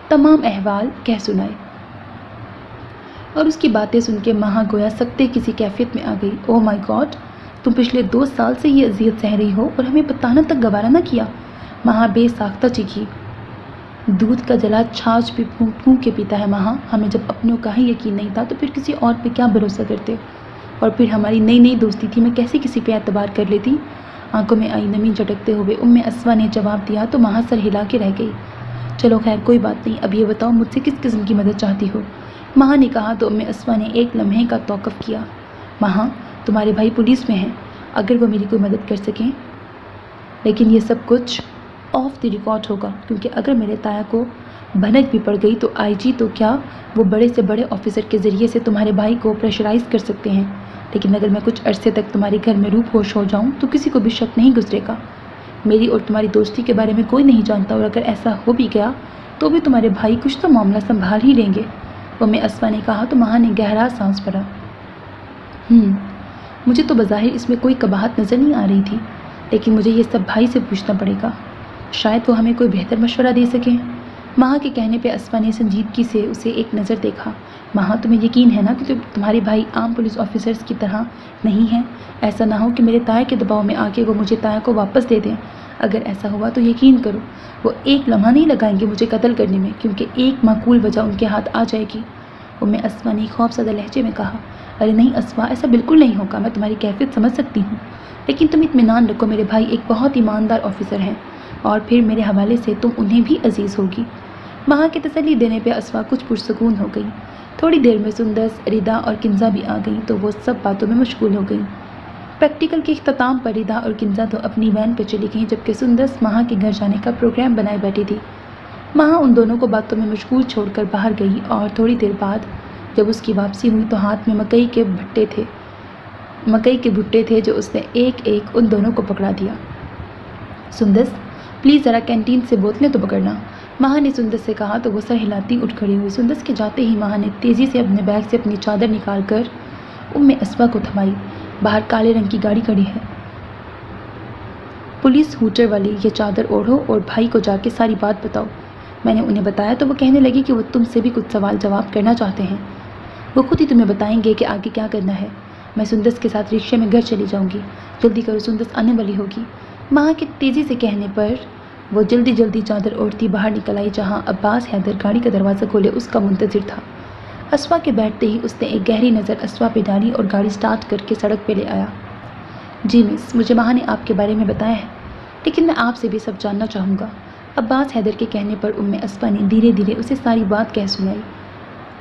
تمام احوال کہہ سنائے، اور اس کی باتیں سن کے ماں گویا سکتے کسی کیفیت میں آ گئی۔ او مائی گاڈ، تم پچھلے 2 سال سے یہ اذیت سہ رہی ہو اور ہمیں بتانا تک گوارا نہ کیا؟ ماں بے ساختہ چیخی۔ دودھ کا جلا چھاچھ بھی پھونک پھونک کے پیتا ہے ماں، ہمیں جب اپنوں کا ہی یقین نہیں تھا تو پھر کسی اور پہ کیا بھروسہ کرتے؟ اور پھر ہماری نئی نئی دوستی تھی، میں کیسے کسی پہ اعتبار کر لیتی؟ آنکھوں میں آئی نمی جھٹکتے ہوئے اسما نے جواب دیا تو ماں سر ہلا کے رہ گئی۔ چلو خیر کوئی بات نہیں، اب یہ بتاؤ مجھ سے کس قسم کی مدد چاہتی ہو؟ ماں نے کہا تو اسما نے ایک لمحے کا توقف کیا۔ ماں، تمہارے بھائی پولیس میں ہیں، اگر وہ میری کوئی مدد کر سکیں، لیکن یہ سب کچھ آف دی ریکارڈ ہوگا، کیونکہ اگر میرے تایا کو بھنک بھی پڑ گئی تو آئی جی تو کیا وہ بڑے سے بڑے آفیسر کے ذریعے سے تمہارے بھائی کو پریشرائز کر سکتے ہیں، لیکن اگر میں کچھ عرصے تک تمہارے گھر میں روپ ہوش ہو جاؤں تو کسی کو بھی شک نہیں گزرے گا۔ میری اور تمہاری دوستی کے بارے میں کوئی نہیں جانتا، اور اگر ایسا ہو بھی گیا تو بھی تمہارے بھائی کچھ تو معاملہ سنبھال ہی لیں گے۔ اسما نے کہا تو ماں نے گہرا سانس بھرا۔ مجھے تو بظاہر اس میں کوئی قباحت نظر نہیں آ رہی تھی، لیکن مجھے یہ سب بھائی سے پوچھنا پڑے گا، شاید وہ ہمیں کوئی بہتر مشورہ دے سکیں۔ ماں کے کہنے پہ اسما نے سنجیدگی سے اسے ایک نظر دیکھا۔ ماں، تمہیں یقین ہے نا کہ تمہارے بھائی عام پولیس آفیسرز کی طرح نہیں ہیں؟ ایسا نہ ہو کہ میرے تایا کے دباؤ میں آ کے وہ مجھے تایا کو واپس دے دیں۔ اگر ایسا ہوا تو یقین کرو وہ ایک لمحہ نہیں لگائیں گے مجھے قتل کرنے میں، کیونکہ ایک معقول وجہ ان کے ہاتھ آ جائے گی۔ اسما نے خوف زدہ لہجے میں کہا۔ ارے نہیں اسما، ایسا بالکل نہیں ہوگا، میں تمہاری کیفیت سمجھ سکتی ہوں، لیکن تم اطمینان رکھو، میرے بھائی ایک بہت ایماندار آفیسر ہیں، اور پھر میرے حوالے سے تم انہیں بھی عزیز ہوگی۔ ماں کے تسلی دینے پہ اسما کچھ پرسکون ہو گئی۔ تھوڑی دیر میں سندس، ردا اور کنزا بھی آ گئیں تو وہ سب باتوں میں مشغول ہو گئیں۔ پریکٹیکل کے اختتام پر ردا اور کنزا تو اپنی وین پہ چلی گئیں، جبکہ سندس ماں کے گھر جانے کا پروگرام بنائے بیٹھی تھی۔ ماں ان دونوں کو باتوں میں مشغول چھوڑ کر باہر گئی، اور تھوڑی دیر بعد جب اس کی واپسی ہوئی تو ہاتھ میں مکئی کے بھٹے تھے جو اس نے ایک ایک ان دونوں کو پکڑا دیا۔ سندس پلیز ذرا کینٹین سے بوتلیں تو پکڑنا، ماں نے سندس سے کہا تو وہ سر ہلاتی اٹھ کھڑی ہوئی۔ سندس کے جاتے ہی ماں نے تیزی سے اپنے بیگ سے اپنی چادر نکال کر اسما کو تھمائی۔ باہر کالے رنگ کی گاڑی کھڑی ہے، پولیس ہوٹر والی، یہ چادر اوڑھو اور بھائی کو جا کے ساری بات بتاؤ۔ میں نے انہیں بتایا تو وہ کہنے لگے کہ وہ تم سے بھی کچھ سوال جواب کرنا چاہتے ہیں، وہ خود ہی تمہیں بتائیں گے کہ آگے کیا کرنا ہے۔ میں سندس کے ساتھ رکشے میں گھر چلی جاؤں گی، جلدی کرو سندس آنے والی ہوگی۔ ماں کے تیزی سے کہنے پر وہ جلدی چادر اوڑھتی باہر نکل آئی، جہاں عباس حیدر گاڑی کا دروازہ کھولے اس کا منتظر تھا۔ اسوا کے بیٹھتے ہی اس نے ایک گہری نظر اسوا پہ ڈالی اور گاڑی سٹارٹ کر کے سڑک پہ لے آیا۔ جی مس، مجھے ماں نے آپ کے بارے میں بتایا ہے، لیکن میں آپ سے بھی سب جاننا چاہوں گا۔ عباس حیدر کے کہنے پر اسوا نے دھیرے دھیرے اسے ساری بات کہہ سنائی۔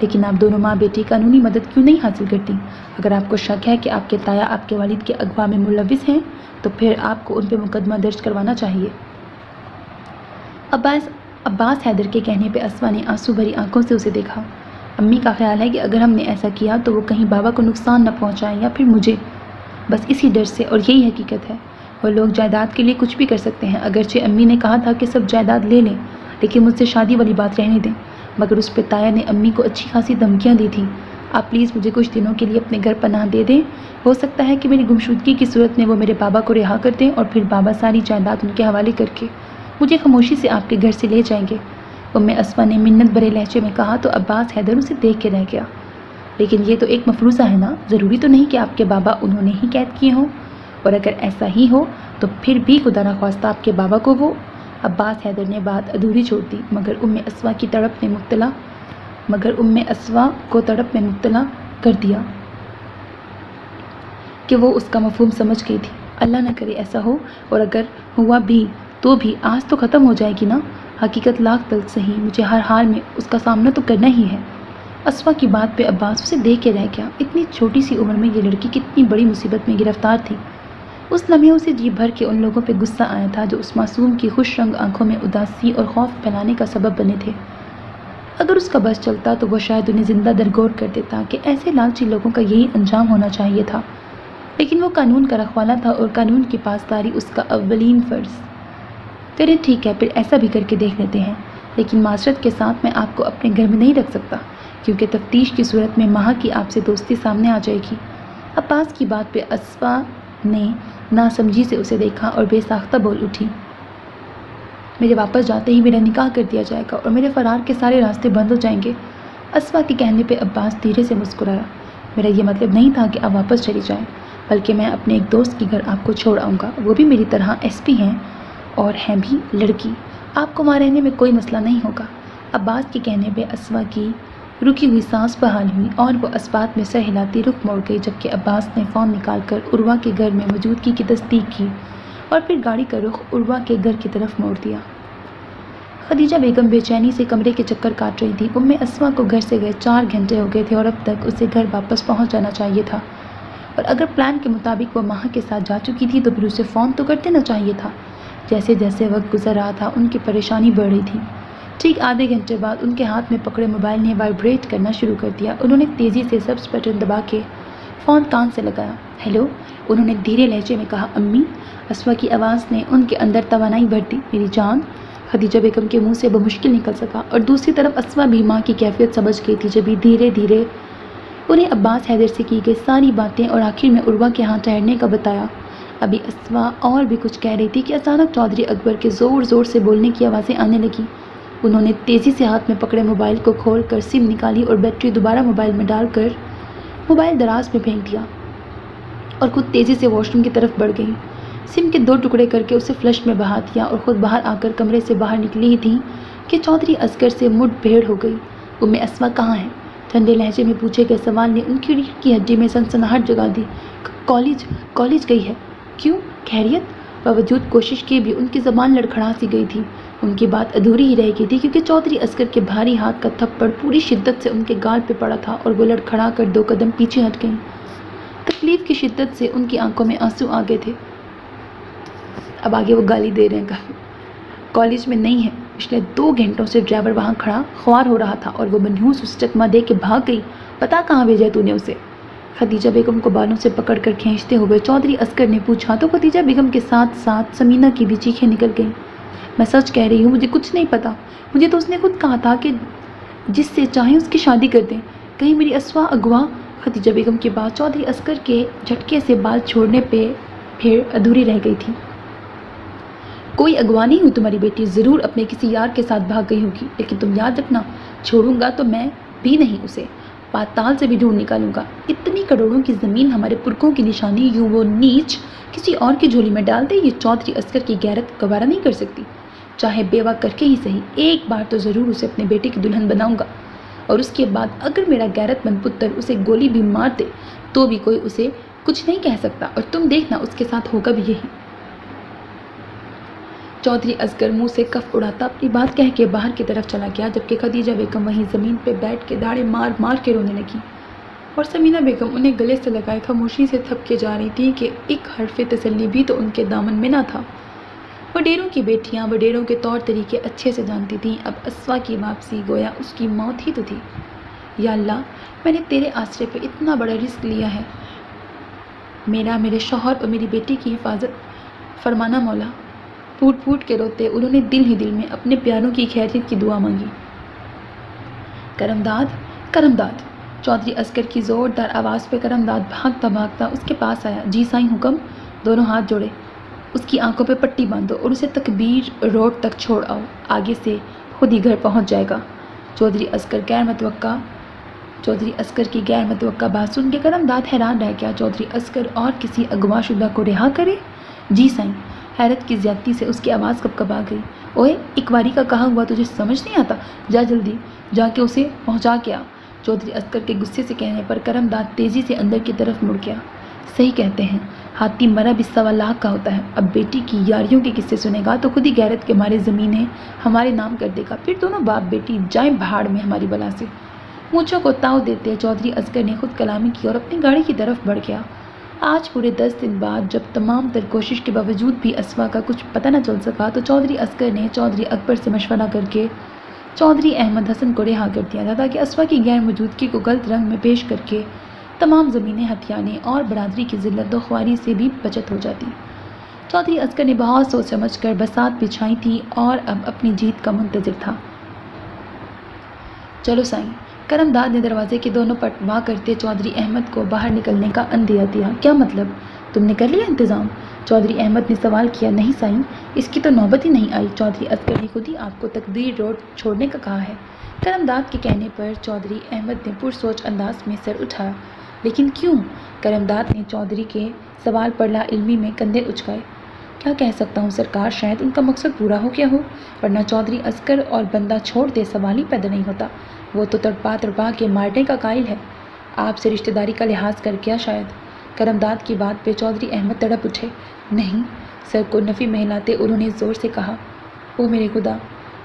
لیکن آپ دونوں ماں بیٹی قانونی مدد کیوں نہیں حاصل کرتی؟ اگر آپ کو شک ہے کہ آپ کے تایا آپ کے والد کے اغوا میں ملوث ہیں تو پھر آپ کو ان پہ مقدمہ درج کروانا چاہیے۔ عباس حیدر کے کہنے پہ اسوا نے آنسو بھری آنکھوں سے اسے دیکھا۔ امی کا خیال ہے کہ اگر ہم نے ایسا کیا تو وہ کہیں بابا کو نقصان نہ پہنچائیں یا پھر مجھے، بس اسی ڈر سے، اور یہی حقیقت ہے۔ وہ لوگ جائیداد کے لیے کچھ بھی کر سکتے ہیں، اگرچہ امی نے کہا تھا کہ سب جائیداد لے لیں لیکن مجھ سے شادی والی بات رہنے دیں، مگر اس پہ تایا نے امی کو اچھی خاصی دھمکیاں دی تھیں۔ آپ پلیز مجھے کچھ دنوں کے لیے اپنے گھر پناہ دے دیں، ہو سکتا ہے کہ میری گمشدگی کی صورت میں وہ میرے بابا کو رہا کر دیں اور پھر بابا ساری جائیداد ان کے حوالے کر کے مجھے خاموشی سے آپ کے گھر سے لے جائیں گے۔ اسوا نے منت بھرے لہجے میں کہا تو عباس حیدر اسے دیکھ کے رہ گیا۔ لیکن یہ تو ایک مفروضہ ہے نا، ضروری تو نہیں کہ آپ کے بابا انہوں نے ہی قید کیے ہوں، اور اگر ایسا ہی ہو تو پھر بھی خدا نخواستہ آپ کے بابا کو وہ… عباس حیدر نے بات ادھوری چھوڑ دی، مگر اسوا کو تڑپ میں مبتلا کر دیا کہ وہ اس کا مفہوم سمجھ گئی تھی۔ اللہ نہ کرے ایسا ہو، اور اگر ہوا بھی تو بھی آج تو ختم ہو جائے گی نا۔ حقیقت لاکھ تلخ سہی، مجھے ہر حال میں اس کا سامنا تو کرنا ہی ہے۔ اسوا کی بات پہ عباس اسے دیکھ کے رہ گیا۔ اتنی چھوٹی سی عمر میں یہ لڑکی کتنی بڑی مصیبت میں گرفتار تھی۔ اس لمحے اسے جی بھر کے ان لوگوں پہ غصہ آیا تھا جو اس معصوم کی خوش رنگ آنکھوں میں اداسی اور خوف پھیلانے کا سبب بنے تھے۔ اگر اس کا بس چلتا تو وہ شاید انہیں زندہ درگور کر دیتا کہ ایسے لالچی لوگوں کا یہی انجام ہونا چاہیے تھا، لیکن وہ قانون کا رکھوالا تھا اور قانون کی پاسداری اس کا اولین فرض۔ چلیں ٹھیک ہے، پھر ایسا بھی کر کے دیکھ لیتے ہیں، لیکن معذرت کے ساتھ میں آپ کو اپنے گھر میں نہیں رکھ سکتا، کیونکہ تفتیش کی صورت میں مہا کی آپ سے دوستی سامنے آ جائے گی۔ عباس کی بات پہ اسفا نے ناسمجھی سے اسے دیکھا اور بے ساختہ بول اٹھی، میرے واپس جاتے ہی میرا نکاح کر دیا جائے گا اور میرے فرار کے سارے راستے بند ہو جائیں گے۔ اسفا کے کہنے پہ عباس دھیرے سے مسکرایا، میرا یہ مطلب نہیں تھا کہ آپ واپس چلی جائیں، بلکہ میں اپنے ایک دوست کے گھر آپ کو چھوڑ آؤں گا، وہ بھی میری طرح ایس پی ہیں اور ہیں بھی لڑکی، آپ کو وہاں رہنے میں کوئی مسئلہ نہیں ہوگا۔ عباس کے کہنے پہ اسفا کی رکی ہوئی سانس بحال ہوئی اور وہ اسبات میں سر ہلاتی رخ موڑ گئی، جبکہ عباس نے فون نکال کر عروہ کے گھر میں موجودگی کی تصدیق کی اور پھر گاڑی کا رخ عروہ کے گھر کی طرف موڑ دیا۔ خدیجہ بیگم بے چینی سے کمرے کے چکر کاٹ رہی تھی۔ اسفا کو گھر سے گئے 4 گھنٹے ہو گئے تھے اور اب تک اسے گھر واپس پہنچ جانا چاہیے تھا، اور اگر پلان کے مطابق وہ مہا کے ساتھ جا چکی تھی تو پھر اسے فون تو کر دینا چاہیے تھا۔ جیسے جیسے وقت گزر رہا تھا ان کی پریشانی بڑھ رہی تھی۔ ٹھیک آدھے گھنٹے بعد ان کے ہاتھ میں پکڑے موبائل نے وائبریٹ کرنا شروع کر دیا۔ انہوں نے تیزی سے سبز بٹن دبا کے فون کان سے لگایا۔ ہیلو، انہوں نے دھیرے لہجے میں کہا۔ امی، اسفا کی آواز نے ان کے اندر توانائی بھر دی۔ میری جان، خدیجہ بیگم کے منہ سے بمشکل نکل سکا، اور دوسری طرف اسفا بھی ماں کی کیفیت سمجھ گئی تھی، جبھی دھیرے دھیرے انہیں عباس حیدر سے کی گئی ساری باتیں اور آخر میں عروہ کے ہاں ٹھہرنے کا بتایا۔ ابھی اسفا اور بھی کچھ کہہ رہی تھی کہ اچانک چودھری اکبر کے زور زور سے بولنے کی آوازیں آنے لگی۔ انہوں نے تیزی سے ہاتھ میں پکڑے موبائل کو کھول کر سم نکالی اور بیٹری دوبارہ موبائل میں ڈال کر موبائل دراز میں پھینک دیا اور خود تیزی سے واش روم کی طرف بڑھ گئی۔ سم کے 2 ٹکڑے کر کے اسے فلش میں بہا دیا اور خود باہر آ کر کمرے سے باہر نکلی ہی تھی کہ چودھری اصغر سے مٹ بھیڑ ہو گئی۔ اسفا کہاں ہے؟ ٹھنڈے لہجے میں پوچھے گئے سوال نے ان کی ریڑھ کی ہڈی میں سنسناہٹ جگا دی۔ کالج گئی ہے۔ کیوں؟ خیریت؟ باوجود کوشش کے بھی ان کی زبان لڑکھڑا سی گئی تھی۔ ان کی بات ادھوری ہی رہ گئی تھی کیونکہ چودھری اصغر کے بھاری ہاتھ کا تھپڑ پوری شدت سے ان کے گال پہ پڑا تھا اور وہ لڑکھڑا کر 2 قدم پیچھے ہٹ گئیں۔ تکلیف کی شدت سے ان کی آنکھوں میں آنسو آ گئے تھے۔ اب آگے وہ گالی دے رہے ہیں کافی۔ کالج میں نہیں ہے، پچھلے 2 گھنٹوں سے ڈرائیور وہاں کھڑا خوار ہو رہا تھا اور وہ منحوس اسے چکما دے کے بھاگ گئی۔ پتا کہاں بھیجا تو نے اسے؟ خدیجہ بیگم کو بالوں سے پکڑ کر کھینچتے ہوئے چودھری اصغر نے پوچھا تو خدیجہ بیگم کے ساتھ ساتھ سمینہ کی بھی چیخیں نکل گئیں۔ میں سچ کہہ رہی ہوں، مجھے کچھ نہیں پتا، مجھے تو اس نے خود کہا تھا کہ جس سے چاہیں اس کی شادی کر دیں۔ کہیں میری اسفا اغوا؟ خدیجہ بیگم کی بات چودھری اصغر کے جھٹکے سے بال چھوڑنے پہ پھر ادھوری رہ گئی تھی۔ کوئی اغوا نہیں ہوں تمہاری بیٹی، ضرور اپنے کسی یار کے ساتھ بھاگ گئی ہوگی، لیکن تم یاد رکھنا، چھوڑوں گا تو میں بھی نہیں، اسے پاتال سے بھی ڈھونڈ نکالوں گا۔ اتنی کروڑوں کی زمین ہمارے پرکھوں کی نشانی یوں وہ نیچ کسی اور کی جھولی میں ڈال دے، یہ چودھری اصغر کی غیرت گوارا نہیں کر سکتی۔ چاہے بیوہ کر کے ہی صحیح، ایک بار تو ضرور اسے اپنے بیٹے کی دلہن بناؤں گا، اور اس کے بعد اگر میرا غیرت مند پتر اسے گولی بھی مار دے تو بھی کوئی اسے کچھ نہیں کہہ سکتا، اور تم دیکھنا اس کے ساتھ ہوگا بھی یہی۔ چودھری اصغر منہ سے کف اڑاتا اپنی بات کہہ کے باہر کی طرف چلا گیا، جبکہ خدیجہ بیگم وہیں زمین پہ بیٹھ کے داڑے مار مار کے رونے لگی، اور سمینہ بیگم انہیں گلے سے لگائے خاموشی سے تھپ کے جا رہی تھی کہ ایک حرف تسلی بھی تو ان کے دامن میں نہ تھا۔ وڈیروں کی بیٹیاں وڈیروں کے طور طریقے اچھے سے جانتی تھیں۔ اب اسفا کی واپسی گویا اس کی موت ہی تو تھی۔ یا اللہ، میں نے تیرے آسرے پہ اتنا بڑا رزق لیا ہے، میرے شوہر اور میری بیٹی کی حفاظت فرمانا مولا۔ پھوٹ پھوٹ کے روتے انہوں نے دل ہی دل میں اپنے پیاروں کی خیریت کی دعا مانگی۔ کرمداد، چودھری اصغر کی زوردار آواز پہ کرمداد بھاگتا بھاگتا اس کے پاس آیا۔ جی سائیں، حکم۔ دونوں ہاتھ جوڑے، اس کی آنکھوں پہ پٹی باندھو اور اسے تکبیر روڈ تک چھوڑ آؤ، آگے سے خود ہی گھر پہنچ جائے گا۔ چودھری اصغر کی غیر متوقع بات سن کے کرمداد حیران رہ گیا۔ چودھری اصغر اور کسی اغوا شدہ کو رہا کرے؟ جی سائیں۔ حیرت کی زیادتی سے اس کی آواز کب کب آ گئی۔ اوئے، ایک باری کا کہا ہوا تجھے سمجھ نہیں آتا؟ جا جلدی جا کے اسے پہنچا کے آ۔ چودھری اصغر کے غصے سے کہنے پر کرمداد تیزی سے اندر کی طرف مڑ گیا۔ صحیح کہتے ہیں، ہاتھی مرا بھی 1.25 لاکھ کا ہوتا ہے۔ اب بیٹی کی یاریوں کے قصے سنے گا تو خود ہی غیرت کے مارے زمینیں ہمارے نام کر دے گا، پھر دونوں باپ بیٹی جائیں بھاڑ میں ہماری بلا سے۔ مونچھوں کو تاؤ دیتے چودھری اصغر نے خود کلامی کی اور اپنی گاڑی کی طرف بڑھ گیا۔ آج پورے 10 دن بعد جب تمام تر کوشش کے باوجود بھی اسوا کا کچھ پتہ نہ چل سکا تو چودھری عسکر نے چودھری اکبر سے مشورہ کر کے چودھری احمد حسن کو رہا کر دیا تھا تاکہ اسوا کی غیر موجودگی کو غلط رنگ میں پیش کر کے تمام زمینیں ہتھیانے اور برادری کی ذلت و خواری سے بھی بچت ہو جاتی۔ چودھری عسکر نے بہت سوچ سمجھ کر بساط بچھائی تھی اور اب اپنی جیت کا منتظر تھا۔ چلو سائیں، کرم داد نے دروازے کے دونوں پٹوا کرتے چودھری احمد کو باہر نکلنے کا اندیا دیا۔ کیا مطلب؟ تم نے کر لیا انتظام؟ چودھری احمد نے سوال کیا۔ نہیں سائیں، اس کی تو نوبت ہی نہیں آئی۔ چودھری عسکر نے خود ہی آپ کو تقدیر روڈ چھوڑنے کا کہا ہے۔ کرم داد کے کہنے پر چودھری احمد نے پرسوچ انداز میں سر اٹھایا۔ لیکن کیوں؟ کرم داد نے چودھری کے سوال پر لا علمی میں کندھے اچکائے۔ کیا کہہ سکتا ہوں سرکار، شاید ان کا مقصد پورا ہو گیا ہو، ورنہ چودھری عسکر اور بندہ چھوڑ دے سوال ہی پیدا نہیں ہوتا۔ وہ تو تڑپا کے مارنے کا قائل ہے، آپ سے رشتہ داری کا لحاظ کر کیا شاید۔ کرم داد کی بات پہ چودھری احمد تڑپ اٹھے۔ نہیں، سر کو نفی میں ہلاتے انہوں نے زور سے کہا، او میرے خدا،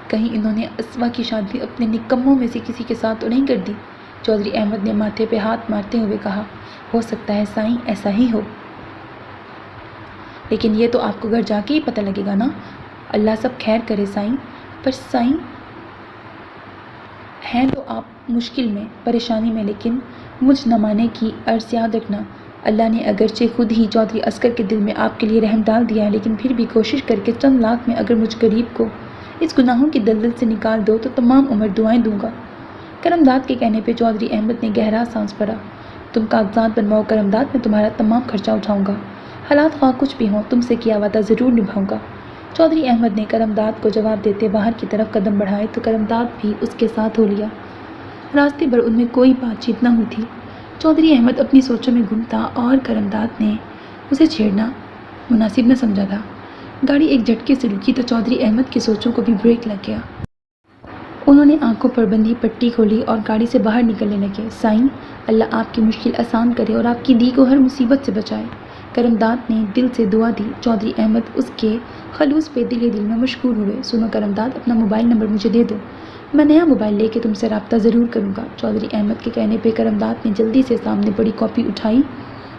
کہیں انہوں نے اسوا کی شادی اپنے نکموں میں سے کسی کے ساتھ تو نہیں کر دی؟ چودھری احمد نے ماتھے پہ ہاتھ مارتے ہوئے کہا، ہو سکتا ہے سائیں ایسا ہی ہو، لیکن یہ تو آپ کو گھر جا کے ہی پتہ لگے گا نا۔ اللہ سب خیر کرے سائیں، پر سائیں ہیں تو آپ مشکل میں، پریشانی میں، لیکن مجھ نہ مانے کی عرض یاد رکھنا، اللہ نے اگرچہ خود ہی چودھری عسکر کے دل میں آپ کے لیے رحم ڈال دیا ہے، لیکن پھر بھی کوشش کر کے چند لاکھ میں اگر مجھ غریب کو اس گناہوں کی دلدل سے نکال دو تو تمام عمر دعائیں دوں گا۔ کرم داد کے کہنے پہ چودھری احمد نے گہرا سانس بھرا۔ تم کاغذات بنواؤ کرم داد، میں تمہارا تمام خرچہ اٹھاؤں گا، حالات خواہ کچھ بھی ہوں، تم سے کیا وعدہ ضرور نبھاؤں گا۔ چودھری احمد نے کرم داد کو جواب دیتے باہر کی طرف قدم بڑھائے تو کرم داد بھی اس کے ساتھ ہو لیا۔ راستے بھر ان میں کوئی بات چیت نہ ہوئی تھی۔ چودھری احمد اپنی سوچوں میں گم تھا اور کرم داد نے اسے چھیڑنا مناسب نہ سمجھا تھا۔ گاڑی ایک جھٹکے سے رکی تو چودھری احمد کی سوچوں کو بھی بریک لگ گیا۔ انہوں نے آنکھوں پر بندھی پٹی کھولی اور گاڑی سے باہر نکلنے لگے۔ سائیں، اللہ آپ کی مشکل آسان کرے اور آپ کی دی کو ہر مصیبت سے بچائے۔ کرم داد نے دل سے دعا دی۔ چودھری احمد اس کے خلوص پہ دل میں مشکور ہوئے۔ سنو کرم داد، اپنا موبائل نمبر مجھے دے دو، میں نیا موبائل لے کے تم سے رابطہ ضرور کروں گا۔ چودھری احمد کے کہنے پہ کرم داد نے جلدی سے سامنے پڑی کاپی اٹھائی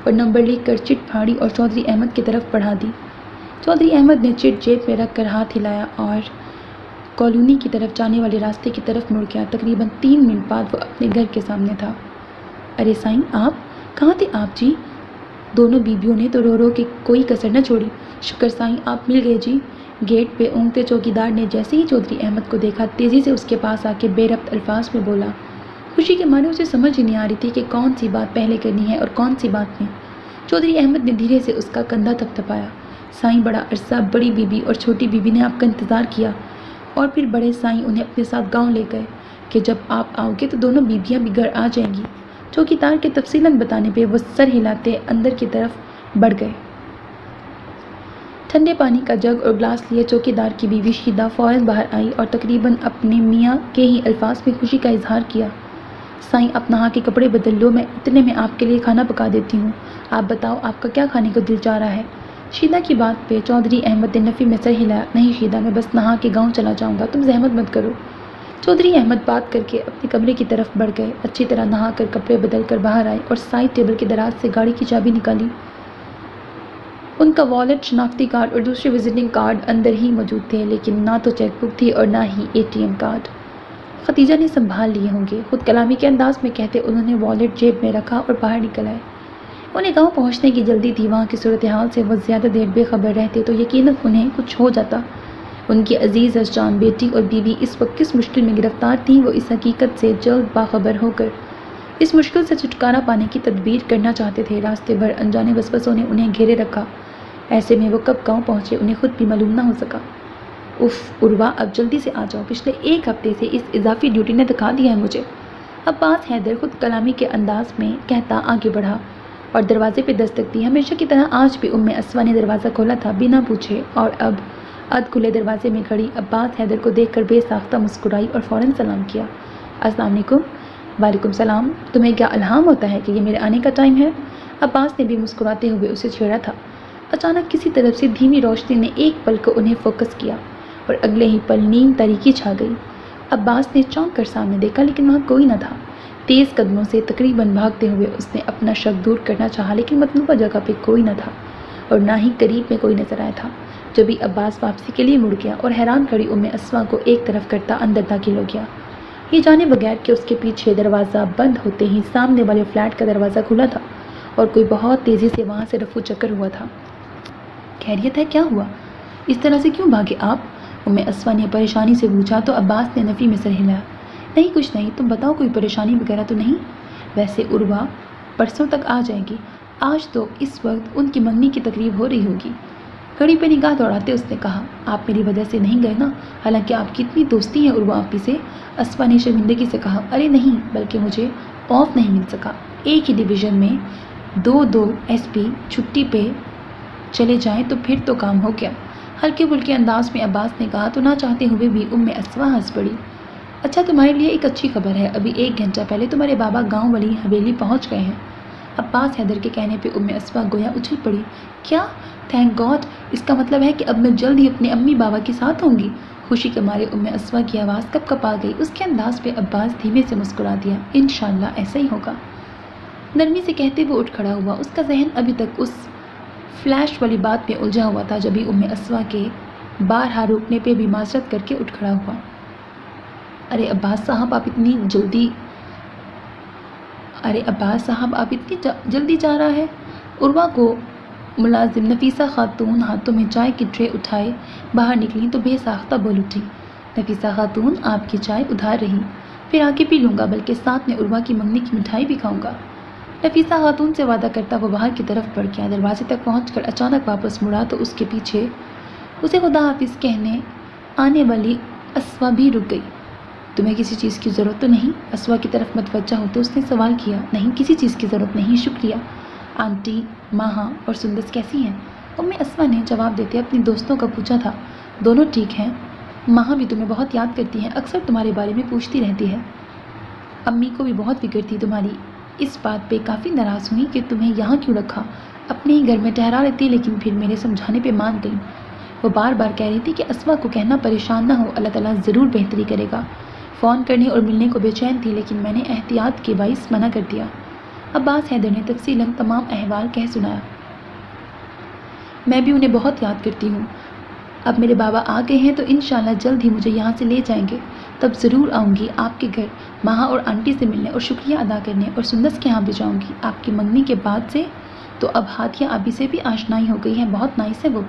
اور نمبر لکھ کر چٹ پھاڑی اور چودھری احمد کی طرف بڑھا دی۔ چودھری احمد نے چٹ جیب میں رکھ کر ہاتھ ہلایا اور کالونی کی طرف جانے والے راستے کی طرف مڑ گیا۔ تقریباً 3 منٹ بعد وہ اپنے گھر کے سامنے تھا۔ ارے سائیں، آپ کہاں تھے آپ جی؟ دونوں بیبیوں نے تو رو رو کے کوئی کسر نہ چھوڑی۔ شکر سائیں، آپ مل گئے جی۔ گیٹ پہ اونگتے چوکیدار نے جیسے ہی چودھری احمد کو دیکھا تیزی سے اس کے پاس آ کے بے ربط الفاظ میں بولا۔ خوشی کے مارے اسے سمجھ ہی نہیں آ رہی تھی کہ کون سی بات پہلے کرنی ہے اور کون سی بات نہیں۔ چودھری احمد نے دھیرے سے اس کا کندھا تھپتھپایا۔ سائیں، بڑا عرصہ بڑی بیوی اور چھوٹی بیوی نے آپ کا انتظار کیا اور پھر بڑے سائیں انہیں اپنے ساتھ گاؤں لے گئے کہ جب آپ آؤ گے تو دونوں بیویاں بھی گھر آ جائیں گی۔ چوکیدار کے تفصیلاً بتانے پہ وہ سر ہلاتے اندر کی طرف بڑھ گئے۔ ٹھنڈے پانی کا جگ اور گلاس لیے چوکیدار کی بیوی شیدا فوراً باہر آئی اور تقریباً اپنے میاں کے ہی الفاظ میں خوشی کا اظہار کیا۔ سائیں، آپ نہا کے کپڑے بدل لو، میں اتنے میں آپ کے لیے کھانا پکا دیتی ہوں۔ آپ بتاؤ، آپ کا کیا کھانے کو دل چاہ رہا ہے؟ شیدا کی بات پہ چودھری احمد نے نفی میں سر ہلایا۔ نہیں شیدا، میں بس نہا کے گاؤں چلا جاؤں گا، تم زحمت مت کرو۔ چودھری احمد بات کر کے اپنے کمرے کی طرف بڑھ گئے، اچھی طرح نہا کر کپڑے بدل کر باہر آئے اور سائڈ ٹیبل کے دراز سے گاڑی کی چابی نکالی۔ ان کا والیٹ، شناختی کارڈ اور دوسرے وزٹنگ کارڈ اندر ہی موجود تھے، لیکن نہ تو چیک بک تھی اور نہ ہی ATM کارڈ۔ ختیجہ نے سنبھال لیے ہوں گے، خود کلامی کے انداز میں کہتے انہوں نے والیٹ جیب میں رکھا اور باہر نکل آئے۔ انہیں گاؤں پہنچنے کی جلدی تھی، وہاں کی صورتحال سے وہ زیادہ دیر بے خبر رہتے تو یقیناً انہیں کچھ ہو جاتا۔ ان کی عزیز از جان بیٹی اور بیوی اس وقت کس مشکل میں گرفتار تھیں، وہ اس حقیقت سے جلد باخبر ہو کر اس مشکل سے چھٹکارا پانے کی تدبیر کرنا چاہتے تھے۔ راستے بھر انجانے وسوسوں نے انہیں گھیرے رکھا، ایسے میں وہ کب گاؤں پہنچے انہیں خود بھی معلوم نہ ہو سکا۔ اف عروا، اب جلدی سے آ جاؤ، پچھلے 1 ہفتے سے اس اضافی ڈیوٹی نے تھکا دیا ہے مجھے۔ عباس حیدر خود کلامی کے انداز میں کہتا آگے بڑھا اور دروازے پہ دستک دی۔ ہمیشہ کی طرح آج بھی اسوا نے دروازہ کھولا تھا بنا پوچھے، اور اب ادھ کھلے دروازے میں کھڑی عباس حیدر کو دیکھ کر بے ساختہ مسکرائی اور فوراً سلام کیا۔ السلام علیکم۔ وعلیکم السلام۔ تمہیں کیا الہام ہوتا ہے کہ یہ میرے آنے کا ٹائم ہے؟ عباس نے بھی مسکراتے ہوئے اسے چھیڑا تھا۔ اچانک کسی طرف سے دھیمی روشنی نے ایک پل کو انہیں فوکس کیا اور اگلے ہی پل نیم تاریکی چھا گئی۔ عباس نے چونک کر سامنے دیکھا لیکن وہاں کوئی نہ تھا۔ تیز قدموں سے تقریباً بھاگتے ہوئے اس نے اپنا شک دور کرنا چاہا، لیکن مطلوبہ جگہ پہ کوئی نہ تھا اور نہ ہی قریب میں کوئی نظر آیا تھا۔ جبھی عباس واپسی کے لیے مڑ گیا اور حیران کھڑی اسوا کو ایک طرف کرتا اندر داخل ہو گیا، یہ جانے بغیر کہ اس کے پیچھے دروازہ بند ہوتے ہی سامنے والے فلیٹ کا دروازہ کھلا تھا اور کوئی بہت تیزی سے وہاں سے رفو چکر ہوا تھا۔ خیریت ہے؟ کیا ہوا؟ اس طرح سے کیوں بھاگے آپ؟ اسوا نے پریشانی سے پوچھا تو عباس نے نفی میں سر ہلایا۔ نہیں کچھ نہیں، تم بتاؤ کوئی پریشانی وغیرہ تو نہیں؟ ویسے عروہ پرسوں تک آ جائیں گی، آج تو اس وقت ان کی منگنی کی تقریب ہو رہی ہوگی۔ گھڑی پہ نگاہ دوڑاتے اس نے کہا، آپ میری وجہ سے نہیں گئے نا؟ حالانکہ آپ کی اتنی دوستی ہے عروہ آپی سے۔ اسوا نے شرمندگی سے کہا، ارے نہیں، بلکہ مجھے آف نہیں مل سکا۔ ایک ہی ڈویژن میں دو ایس پی چھٹی پہ چلے جائیں تو پھر تو کام ہو گیا۔ ہلکے پھلکے انداز میں عباس نے کہا تو نہ چاہتے ہوئے بھی اسوا ہنس پڑی۔ اچھا تمہارے لیے ایک اچھی خبر ہے، ابھی 1 گھنٹہ پہلے تمہارے بابا گاؤں والی حویلی پہنچ گئے ہیں۔ عباس حیدر کے کہنے پہ اسوا گویا اچھل پڑی۔ کیا؟ تھینک گاڈ، اس کا مطلب ہے کہ اب میں جلد ہی اپنے امی بابا کے ساتھ ہوں گی۔ خوشی کے مارے اسوا کی آواز کپ کپ آ گئی۔ اس کے انداز پہ عباس دھیمے سے مسکرا دیا، انشاءاللہ ایسا ہی ہوگا۔ نرمی سے کہتے وہ اٹھ کھڑا ہوا۔ اس کا ذہن ابھی تک اس فلیش والی بات میں الجھا ہوا تھا، جبھی اسوا کے بارہا روکنے پہ بھی معذرت کر کے اٹھ کھڑا ہوا۔ ارے عباس صاحب آپ اتنی جلدی جا رہا ہے؟ عروہ کو ملازم نفیسہ خاتون ہاتھوں میں چائے کی ٹرے اٹھائے باہر نکلی تو بے ساختہ بول اٹھی، نفیسہ خاتون آپ کی چائے ادھار رہی، پھر آ کے پی لوں گا، بلکہ ساتھ میں عروہ کی منگنی کی مٹھائی بھی کھاؤں گا۔ نفیسہ خاتون سے وعدہ کرتا وہ باہر کی طرف بڑھ گیا۔ دروازے تک پہنچ کر اچانک واپس مڑا تو اس کے پیچھے اسے خدا حافظ کہنے آنے والی اسوا بھی رک گئی۔ تمہیں کسی چیز کی ضرورت تو نہیں؟ اسوا کی طرف متوجہ ہوتے اس نے سوال کیا۔ نہیں کسی چیز کی ضرورت نہیں، شکریہ۔ آنٹی، ماہا اور سندس کیسی ہیں؟ اسوا نے جواب دیتے اپنی دوستوں کا پوچھا تھا۔ دونوں ٹھیک ہیں، ماہا بھی تمہیں بہت یاد کرتی ہیں، اکثر تمہارے بارے میں پوچھتی رہتی ہے۔ امی کو بھی بہت فکر تھی تمہاری، اس بات پہ کافی ناراض ہوئی کہ تمہیں یہاں کیوں رکھا، اپنے ہی گھر میں ٹھہرا لیتی، لیکن پھر میرے سمجھانے پہ مان گئی۔ وہ بار بار کہہ رہی تھی کہ اسوا کو کہنا پریشان نہ ہو، اللہ تعالیٰ ضرور بہتری کرے گا۔ فون کرنے اور ملنے کو بے چین تھی، لیکن میں نے احتیاط کے باعث منع کر دیا۔ عباس حیدر نے تفصیلاً تمام احوال کہہ سنایا۔ میں بھی انہیں بہت یاد کرتی ہوں، اب میرے بابا آ گئے ہیں تو انشاءاللہ جلد ہی مجھے یہاں سے لے جائیں گے، تب ضرور آؤں گی آپ کے گھر ماہا اور آنٹی سے ملنے اور شکریہ ادا کرنے، اور سندس کے یہاں بھی جاؤں گی آپ کی منگنی کے بعد سے تو اب ہاتھیہ آبی سے بھی آشنائی ہو گئی ہے، بہت نائس ہے وہ،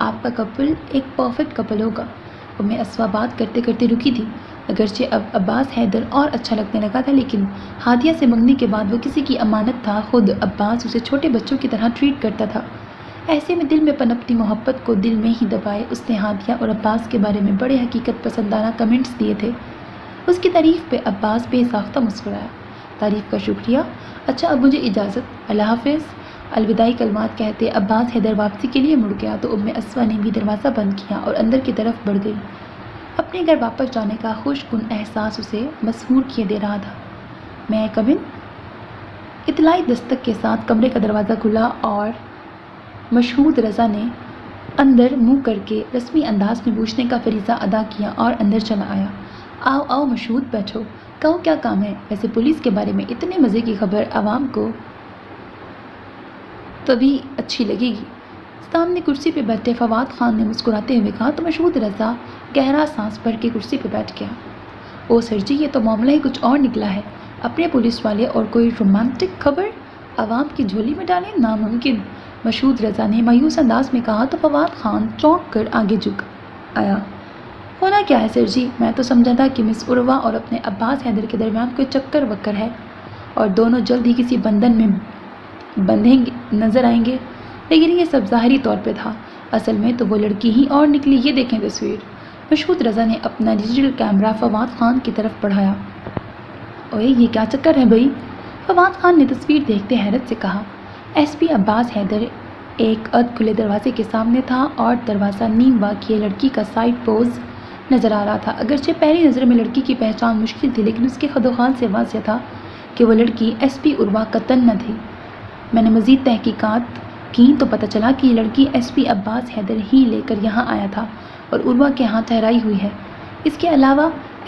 آپ کا کپل ایک پرفیکٹ کپل ہوگا۔ اسوا بات کرتے کرتے رکی تھی، اگرچہ اب عباس حیدر اور اچھا لگنے لگا تھا، لیکن ہادیہ سے منگنی کے بعد وہ کسی کی امانت تھا، خود عباس اسے چھوٹے بچوں کی طرح ٹریٹ کرتا تھا۔ ایسے میں دل میں پنپتی محبت کو دل میں ہی دبائے اس نے ہادیہ اور عباس کے بارے میں بڑے حقیقت پسندانہ کمنٹس دیے تھے۔ اس کی تعریف پہ عباس بے ساختہ مسکرایا۔ تعریف کا شکریہ، اچھا اب مجھے اجازت، اللہ حافظ۔ الوداعی کلمات کہتے عباس حیدر واپسی کے لیے مڑ گیا تو اسوا نے بھی دروازہ بند کیا اور اندر کی طرف بڑھ گئی۔ اپنے گھر واپس جانے کا خوش کن احساس اسے مسحور کیے دے رہا تھا۔ میں کم ان؟ اطلاعی دستک کے ساتھ کمرے کا دروازہ کھلا اور مشہود رضا نے اندر منہ کر کے رسمی انداز میں پوچھنے کا فریضہ ادا کیا اور اندر چلا آیا۔ آؤ آؤ مشہود، بیٹھو، کہو کیا کام ہے؟ ویسے پولیس کے بارے میں اتنے مزے کی خبر عوام کو تبھی اچھی لگے گی۔ سامنے کرسی پہ بیٹھے فواد خان نے مسکراتے ہوئے کہا تو مشہود رضا گہرا سانس بھر کے کرسی پہ بیٹھ گیا۔ او سر جی، یہ تو معاملہ ہی کچھ اور نکلا ہے، اپنے پولیس والے اور کوئی رومانٹک خبر عوام کی جھولی میں ڈالیں؟ ناممکن، مشہود رضا نے مایوس انداز میں کہا تو فواد خان چونک کر آگے جھک آیا۔ ہونا کیا ہے سر جی، میں تو سمجھا تھا کہ مس عروہ اور اپنے عباس حیدر کے درمیان کوئی چکر وکر ہے اور دونوں جلد ہی کسی بندھن میں بندھیں نظر آئیں گے، لیکن یہ سب ظاہری طور پہ تھا، اصل میں تو وہ لڑکی ہی اور نکلی۔ یہ دیکھیں تصویر۔ مشہود رضا نے اپنا ڈیجیٹل کیمرہ فواد خان کی طرف بڑھایا۔ اوئے یہ کیا چکر ہے بھائی؟ فواد خان نے تصویر دیکھتے حیرت سے کہا۔ ایس پی عباس حیدر ایک ادھ کھلے دروازے کے سامنے تھا اور دروازہ نیم واقعی لڑکی کا سائڈ پوز نظر آ رہا تھا۔ اگرچہ پہلی نظر میں لڑکی کی پہچان مشکل تھی، لیکن اس کے خد و خال سے واضح تھا کہ وہ لڑکی ایس پی عروہ قطعاً نہ تھی۔ میں نے مزید تحقیقات کی تو پتہ چلا کہ یہ لڑکی ایس پی عباس حیدر ہی لے کر یہاں آیا تھا اور عروہ کے ہاں ٹھہرائی ہوئی ہے۔ اس کے علاوہ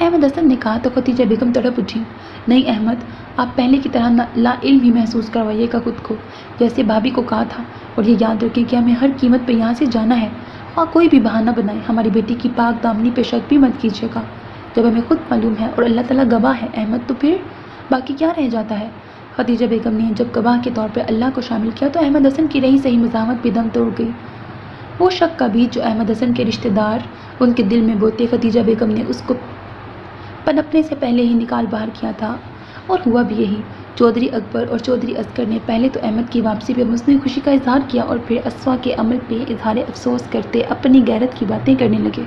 احمد حسن نے کہا تو خدیجہ بیگم تڑپ اٹھی۔ نہیں احمد، آپ پہلے کی طرح لا علم ہی محسوس کروائیے گا خود کو، جیسے بھابھی کو کہا تھا، اور یہ یاد رکھیں کہ ہمیں ہر قیمت پہ یہاں سے جانا ہے، اور کوئی بھی بہانہ بنائے ہماری بیٹی کی پاک دامنی پہ شک بھی مت کیجیے گا، جب ہمیں خود معلوم ہے اور اللہ تعالیٰ گواہ ہے احمد، تو پھر باقی کیا رہ جاتا ہے؟ خدیجہ بیگم نے جب گواہ کے طور پہ اللہ کو شامل کیا تو احمد حسن کی رہی صحیح مزاحمت بھی دم توڑ گئی۔ وہ شک کا بیج جو احمد حسن کے رشتہ دار ان کے دل میں بوتے خدیجہ بیگم نے اس کو پنپنے سے پہلے ہی نکال باہر کیا تھا، اور ہوا بھی یہی۔ چودھری اکبر اور چودھری اصغر نے پہلے تو احمد کی واپسی پہ مصنوعی خوشی کا اظہار کیا اور پھر اسوا کے عمل پہ اظہار افسوس کرتے اپنی غیرت کی باتیں کرنے لگے۔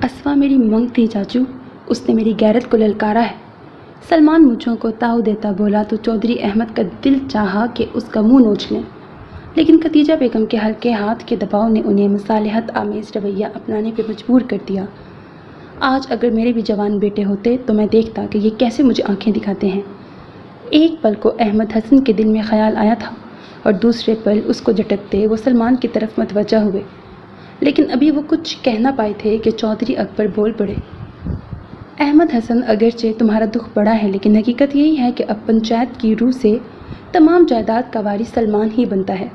اسوا میری منگ تھی چاچو، اس نے میری غیرت کو للکارا ہے۔ سلمان مونچھوں کو تاؤ دیتا بولا تو چودھری احمد کا دل چاہا کہ اس کا منہ نوچ لیں، لیکن خدیجہ بیگم کے ہلکے ہاتھ کے دباؤ نے انہیں مصالحت آمیز رویہ اپنانے پہ مجبور کر دیا۔ آج اگر میرے بھی جوان بیٹے ہوتے تو میں دیکھتا کہ یہ کیسے مجھے آنکھیں دکھاتے ہیں۔ ایک پل کو احمد حسن کے دل میں خیال آیا تھا اور دوسرے پل اس کو جھٹکتے وہ سلمان کی طرف متوجہ ہوئے، لیکن ابھی وہ کچھ کہہ نہ پائے تھے کہ چودھری اکبر بول پڑے۔ احمد حسن، اگرچہ تمہارا دکھ بڑا ہے لیکن حقیقت یہی ہے کہ اب پنچایت کی روح سے تمام جائیداد کا وارث سلمان ہی بنتا ہے۔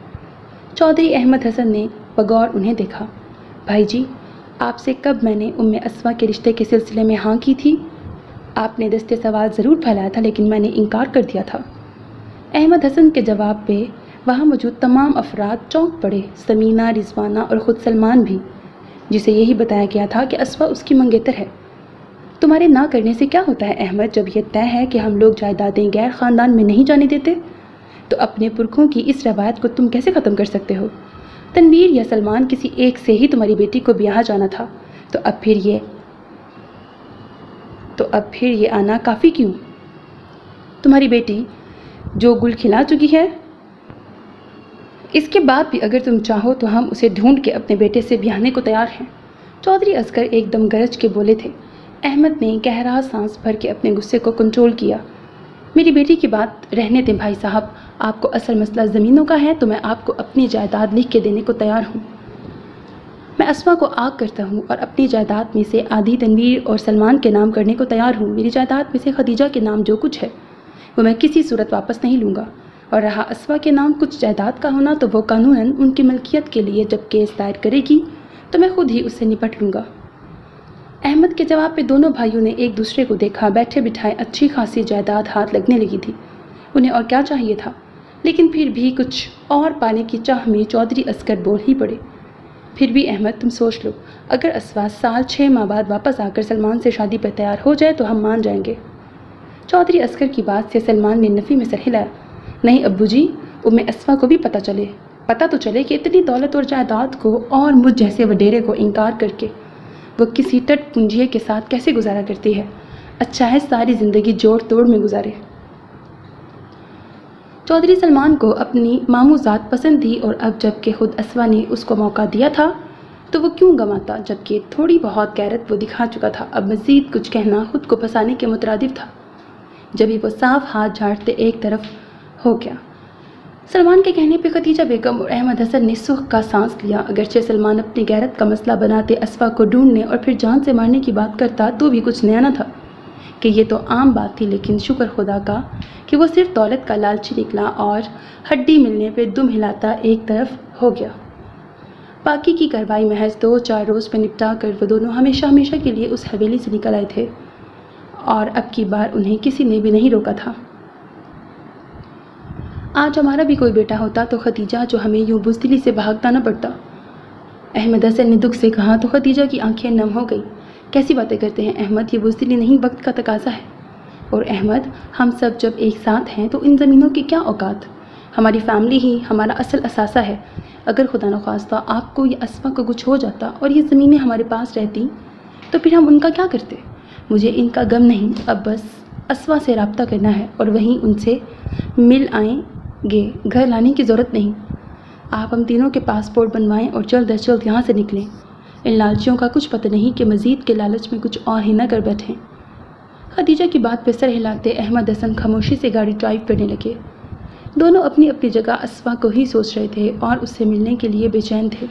چودھری احمد حسن نے بغور انہیں دیکھا۔ بھائی جی، آپ سے کب میں نے اسوا کے رشتے کے سلسلے میں ہاں کی تھی؟ آپ نے دستے سوال ضرور پھیلایا تھا لیکن میں نے انکار کر دیا تھا۔ احمد حسن کے جواب پہ وہاں موجود تمام افراد چونک پڑے، سمینہ، رضوانہ اور خود سلمان بھی، جسے یہی بتایا گیا تھا کہ اسوا اس کی منگیتر ہے۔ تمہارے نہ کرنے سے کیا ہوتا ہے احمد؟ جب یہ طے ہے کہ ہم لوگ جائیدادیں غیر خاندان میں نہیں جانے دیتے تو اپنے پرکھوں کی اس روایت کو تم کیسے ختم کر سکتے ہو؟ تنویر یا سلمان کسی ایک سے ہی تمہاری بیٹی کو بیاہ جانا تھا، تو اب پھر یہ آنا کافی کیوں؟ تمہاری بیٹی جو گل کھلا چکی ہے، اس کے بعد بھی اگر تم چاہو تو ہم اسے ڈھونڈ کے اپنے بیٹے سے بیاہنے کو تیار ہیں۔ چودھری اصغر ایک دم گرج کے بولے تھے۔ احمد نے گہرا سانس بھر کے اپنے غصے کو کنٹرول کیا۔ میری بیٹی کی بات رہنے دیں بھائی صاحب، آپ کو اصل مسئلہ زمینوں کا ہے تو میں آپ کو اپنی جائیداد لکھ کے دینے کو تیار ہوں۔ میں اسوا کو آگ کرتا ہوں اور اپنی جائیداد میں سے آدھی تنویر اور سلمان کے نام کرنے کو تیار ہوں۔ میری جائیداد میں سے خدیجہ کے نام جو کچھ ہے وہ میں کسی صورت واپس نہیں لوں گا، اور رہا اسوا کے نام کچھ جائیداد کا ہونا تو وہ قانوناً ان کی ملکیت کے لیے جب کیس دائر کرے گی تو میں خود ہی اس سے نپٹ لوں گا۔ احمد کے جواب پہ دونوں بھائیوں نے ایک دوسرے کو دیکھا۔ بیٹھے بٹھائے اچھی خاصی جائیداد ہاتھ لگنے لگی تھی، انہیں اور کیا چاہیے تھا، لیکن پھر بھی کچھ اور پانے کی چاہ میں چودھری اصغر بول ہی پڑے۔ پھر بھی احمد تم سوچ لو، اگر اسوا سال 6 ماہ بعد واپس آ کر سلمان سے شادی پر تیار ہو جائے تو ہم مان جائیں گے۔ چودھری اصغر کی بات سے سلمان نے نفی میں سر ہلایا۔ نہیں ابو جی، اسوا کو بھی پتہ تو چلے کہ اتنی دولت اور جائیداد کو اور مجھ جیسے وڈیرے کو انکار کر کے وہ کسی ٹٹ پونجیے کے ساتھ کیسے گزارا کرتی ہے۔ اچھا ہے ساری زندگی جوڑ توڑ میں گزارے۔ چودھری سلمان کو اپنی ماموں ذات پسند تھی، اور اب جب کہ خود اسوا نے اس کو موقع دیا تھا تو وہ کیوں گنواتا، جبکہ تھوڑی بہت غیرت وہ دکھا چکا تھا۔ اب مزید کچھ کہنا خود کو پھنسانے کے مترادف تھا۔ جبھی وہ صاف ہاتھ جھاڑتے ایک طرف ہو گیا۔ سلمان کے کہنے پہ خدیجہ بیگم اور احمد حسن نے سکھ کا سانس لیا۔ اگرچہ سلمان اپنی غیرت کا مسئلہ بناتے اسوا کو ڈھونڈنے اور پھر جان سے مارنے کی بات کرتا تو بھی کچھ نیا نہ تھا کہ یہ تو عام بات تھی، لیکن شکر خدا کا کہ وہ صرف دولت کا لالچی نکلا اور ہڈی ملنے پہ دم ہلاتا ایک طرف ہو گیا۔ باقی کی کارروائی محض 2-4 روز میں نپٹا کر وہ دونوں ہمیشہ کے لیے اس حویلی سے نکل آئے تھے، اور اب کی بار انہیں کسی نے بھی نہیں روکا تھا۔ آج ہمارا بھی کوئی بیٹا ہوتا تو خدیجہ جو ہمیں یوں بزدلی سے بھاگتا نہ پڑتا، احمد حسن نے دکھ سے کہا تو خدیجہ کی آنکھیں نم ہو گئی۔ کیسی باتیں کرتے ہیں احمد، یہ بزدلی نہیں وقت کا تقاضا ہے۔ اور احمد، ہم سب جب ایک ساتھ ہیں تو ان زمینوں کی کیا اوقات؟ ہماری فیملی ہی ہمارا اصل اثاثہ ہے۔ اگر خدا نخواستہ آپ کو یا اسوا کو کچھ ہو جاتا اور یہ زمینیں ہمارے پاس رہتی تو پھر ہم ان کا کیا کرتے؟ مجھے ان کا غم نہیں، اب بس اسوا سے رابطہ کرنا ہے اور وہیں ان سے مل آئیں گے، گھر لانے کی ضرورت نہیں۔ آپ ہم تینوں کے پاسپورٹ بنوائیں اور جلد از جلد یہاں سے نکلیں۔ ان لالچیوں کا کچھ پتہ نہیں کہ مزید کے لالچ میں کچھ اور ہی نہ کر بیٹھیں۔ خدیجہ کی بات پہ سر ہلاتے احمد حسن خاموشی سے گاڑی ڈرائیو کرنے لگے۔ دونوں اپنی اپنی جگہ اسوا کو ہی سوچ رہے تھے اور اس سے ملنے کے لیے بے چین تھے۔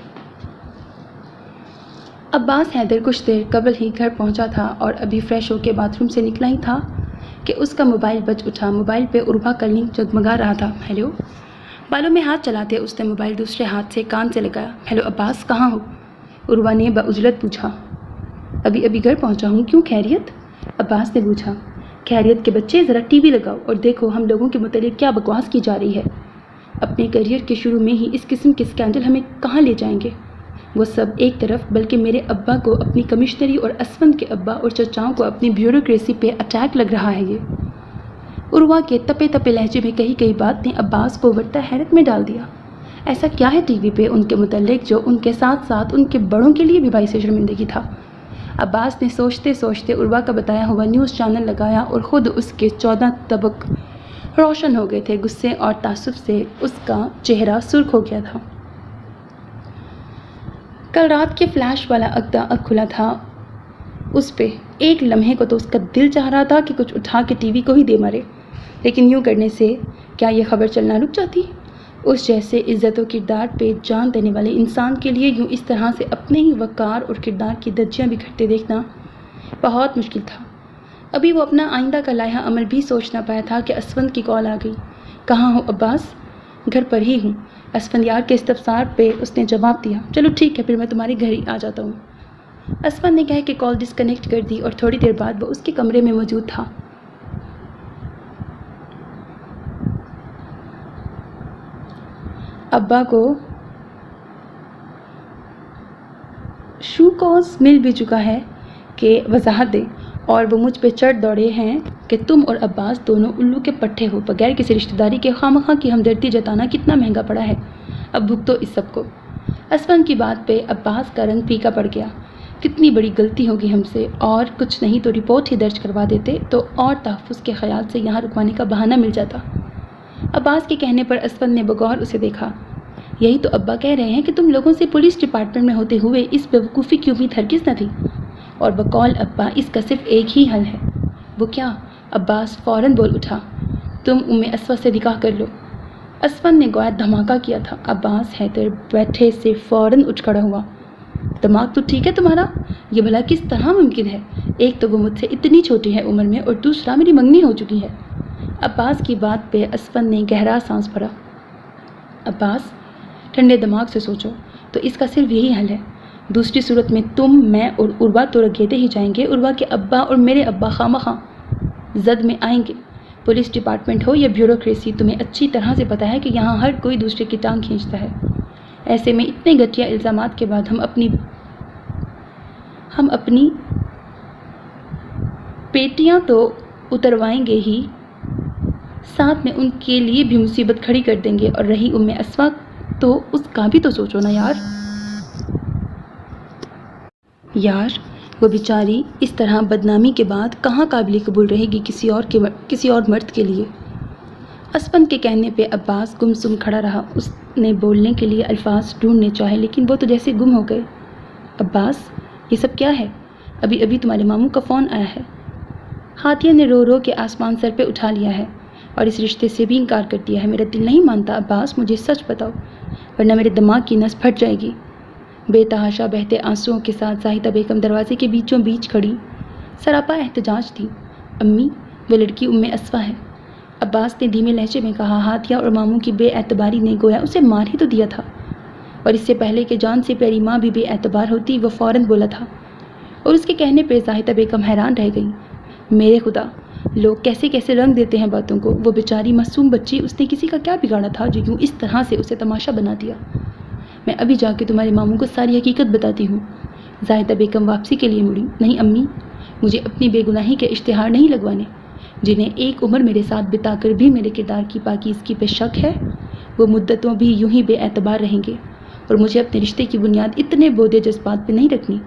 عباس حیدر کچھ دیر قبل ہی گھر پہنچا تھا اور ابھی فریش ہو کے باتھ روم سے نکلا ہی تھا کہ اس کا موبائل بج اٹھا۔ موبائل پہ عروا کا لنک جگمگا رہا تھا۔ ہیلو، بالوں میں ہاتھ چلاتے اس نے موبائل دوسرے ہاتھ سے کان سے لگایا۔ ہیلو عباس، کہاں ہو؟ عروا نے بعجلت پوچھا۔ ابھی گھر پہنچا ہوں، کیوں خیریت؟ عباس نے پوچھا۔ خیریت کے بچے، ذرا ٹی وی لگاؤ اور دیکھو ہم لوگوں کے متعلق کیا بکواس کی جا رہی ہے۔ اپنے کیریئر کے شروع میں ہی اس قسم کے اسکینڈل ہمیں کہاں لے جائیں گے؟ وہ سب ایک طرف، بلکہ میرے ابا کو اپنی کمشنری اور اسفند کے ابا اور چچاؤں کو اپنی بیوروکریسی پہ اٹیک لگ رہا ہے۔ یہ عروا کے تپے تپے لہجے میں کہی بات نے عباس کو ورطہ حیرت میں ڈال دیا۔ ایسا کیا ہے ٹی وی پہ ان کے متعلق جو ان کے ساتھ ساتھ ان کے بڑوں کے لیے بھی باعث شرمندگی تھا؟ عباس نے سوچتے سوچتے عروا کا بتایا ہوا نیوز چینل لگایا اور خود اس کے 14 طبق روشن ہو گئے تھے۔ غصے اور تعصب سے اس کا چہرہ سرخ ہو گیا تھا۔ کل رات کے فلیش والا اگتا کھلا تھا اس پہ۔ ایک لمحے کو تو اس کا دل چاہ رہا تھا کہ کچھ اٹھا کے ٹی وی کو ہی دے مارے، لیکن یوں کرنے سے کیا یہ خبر چلنا رک جاتی؟ اس جیسے عزت و کردار پہ جان دینے والے انسان کے لیے یوں اس طرح سے اپنے ہی وقار اور کردار کی دھجیاں بکھرتے دیکھنا بہت مشکل تھا۔ ابھی وہ اپنا آئندہ کا لائحہ عمل بھی سوچ نہ پایا تھا کہ اسفند کی کال آ گئی۔ کہاں ہو عباس؟ گھر پر ہی ہوں۔ اسفند یار کے استفسار پہ اس نے جواب دیا۔ چلو ٹھیک ہے، پھر میں تمہارے گھر ہی آ جاتا ہوں۔ اسفند نے کہہ کے کال ڈسکنیکٹ کر دی اور تھوڑی دیر بعد وہ اس کے کمرے میں موجود تھا۔ ابا کو شوکوز مل بھی چکا ہے کہ وضاحت دے، اور وہ مجھ پہ چڑھ دوڑے ہیں کہ تم اور عباس دونوں الو کے پٹھے ہو، بغیر کسی رشتہ داری کے خواہ کی ہمدردی جتانا کتنا مہنگا پڑا ہے۔ اب بھگتو اس سب کو۔ اسفند کی بات پہ عباس کا رنگ پھیکا پڑ گیا۔ کتنی بڑی غلطی ہوگی ہم سے، اور کچھ نہیں تو رپورٹ ہی درج کروا دیتے تو اور تحفظ کے خیال سے یہاں رکوانے کا بہانہ مل جاتا۔ عباس کے کہنے پر اسفند نے بغور اسے دیکھا۔ یہی تو ابا کہہ رہے ہیں کہ تم لوگوں سے پولیس ڈپارٹمنٹ میں ہوتے ہوئے اس بیوقوفی کی امید ہرگز نہ تھی، اور بقول ابا اس کا صرف ایک ہی حل ہے۔ وہ کیا؟ عباس فوراً بول اٹھا۔ تم اسوا سے نکاح کر لو۔ اسفند نے گویا دھماکہ کیا تھا۔ عباس حیدر بیٹھے سے فوراً اٹھ کھڑا ہوا۔ دماغ تو ٹھیک ہے تمہارا؟ یہ بھلا کس طرح ممکن ہے؟ ایک تو وہ مجھ سے اتنی چھوٹی ہے عمر میں، اور دوسرا میری منگنی ہو چکی ہے۔ عباس کی بات پہ اسفند نے گہرا سانس بھرا۔ عباس، ٹھنڈے دماغ سے سوچو تو اس کا صرف یہی حل ہے۔ دوسری صورت میں تم، میں اور عروا تو رگیتے ہی جائیں گے۔ عروا کے ابا اور میرے ابا خواہ زد میں آئیں گے۔ پولیس ڈپارٹمنٹ ہو یا بیوروکریسی، تمہیں اچھی طرح سے پتہ ہے کہ یہاں ہر کوئی دوسرے کی ٹانگ کھینچتا ہے۔ ایسے میں اتنے گھٹیا الزامات کے بعد ہم اپنی پیٹیاں تو اتروائیں گے ہی، ساتھ میں ان کے لیے بھی مصیبت کھڑی کر دیں گے۔ اور رہی اسوا، تو اس کا بھی تو سوچو نا یار۔ وہ بیچاری اس طرح بدنامی کے بعد کہاں قابل قبول رہے گی کسی اور مرد کے لیے؟ اسفند کے کہنے پہ عباس گم سم کھڑا رہا۔ اس نے بولنے کے لیے الفاظ ڈھونڈنے چاہے، لیکن وہ تو جیسے گم ہو گئے۔ عباس، یہ سب کیا ہے؟ ابھی تمہارے ماموں کا فون آیا ہے۔ ہاتھیہ نے رو رو کے آسمان سر پہ اٹھا لیا ہے اور اس رشتے سے بھی انکار کر دیا ہے۔ میرا دل نہیں مانتا عباس، مجھے سچ بتاؤ، ورنہ میرے دماغ کی نس پھٹ جائے گی۔ بے تحاشا بہتے آنسوؤں کے ساتھ زاہدہ بیگم دروازے کے بیچوں بیچ کھڑی سراپا احتجاج تھی۔ امی، وہ لڑکی اسوا ہے، عباس نے دھیمے لہجے میں کہا۔ ہاتھیہ اور ماموں کی بے اعتباری نے گویا اسے مار ہی تو دیا تھا، اور اس سے پہلے کہ جان سے پیاری ماں بھی بے اعتبار ہوتی، وہ فوراً بولا تھا۔ اور اس کے کہنے پہ زاہدہ بیگم حیران رہ گئی۔ میرے خدا، لوگ کیسے کیسے رنگ دیتے ہیں باتوں کو۔ وہ بیچاری معصوم بچی، اس نے کسی کا کیا بگاڑا تھا جو یوں اس طرح سے اسے تماشا بنا دیا؟ میں ابھی جا کے تمہارے ماموں کو ساری حقیقت بتاتی ہوں۔ زاہدہ بیگم واپسی کے لیے مڑی۔ نہیں امی، مجھے اپنی بے گناہی کے اشتہار نہیں لگوانے۔ جنہیں ایک عمر میرے ساتھ بتا کر بھی میرے کردار کی پاکیزگی پہ شک ہے، وہ مدتوں بھی یوں ہی بے اعتبار رہیں گے، اور مجھے اپنے رشتے کی بنیاد اتنے بودے جذبات پہ نہیں رکھنی۔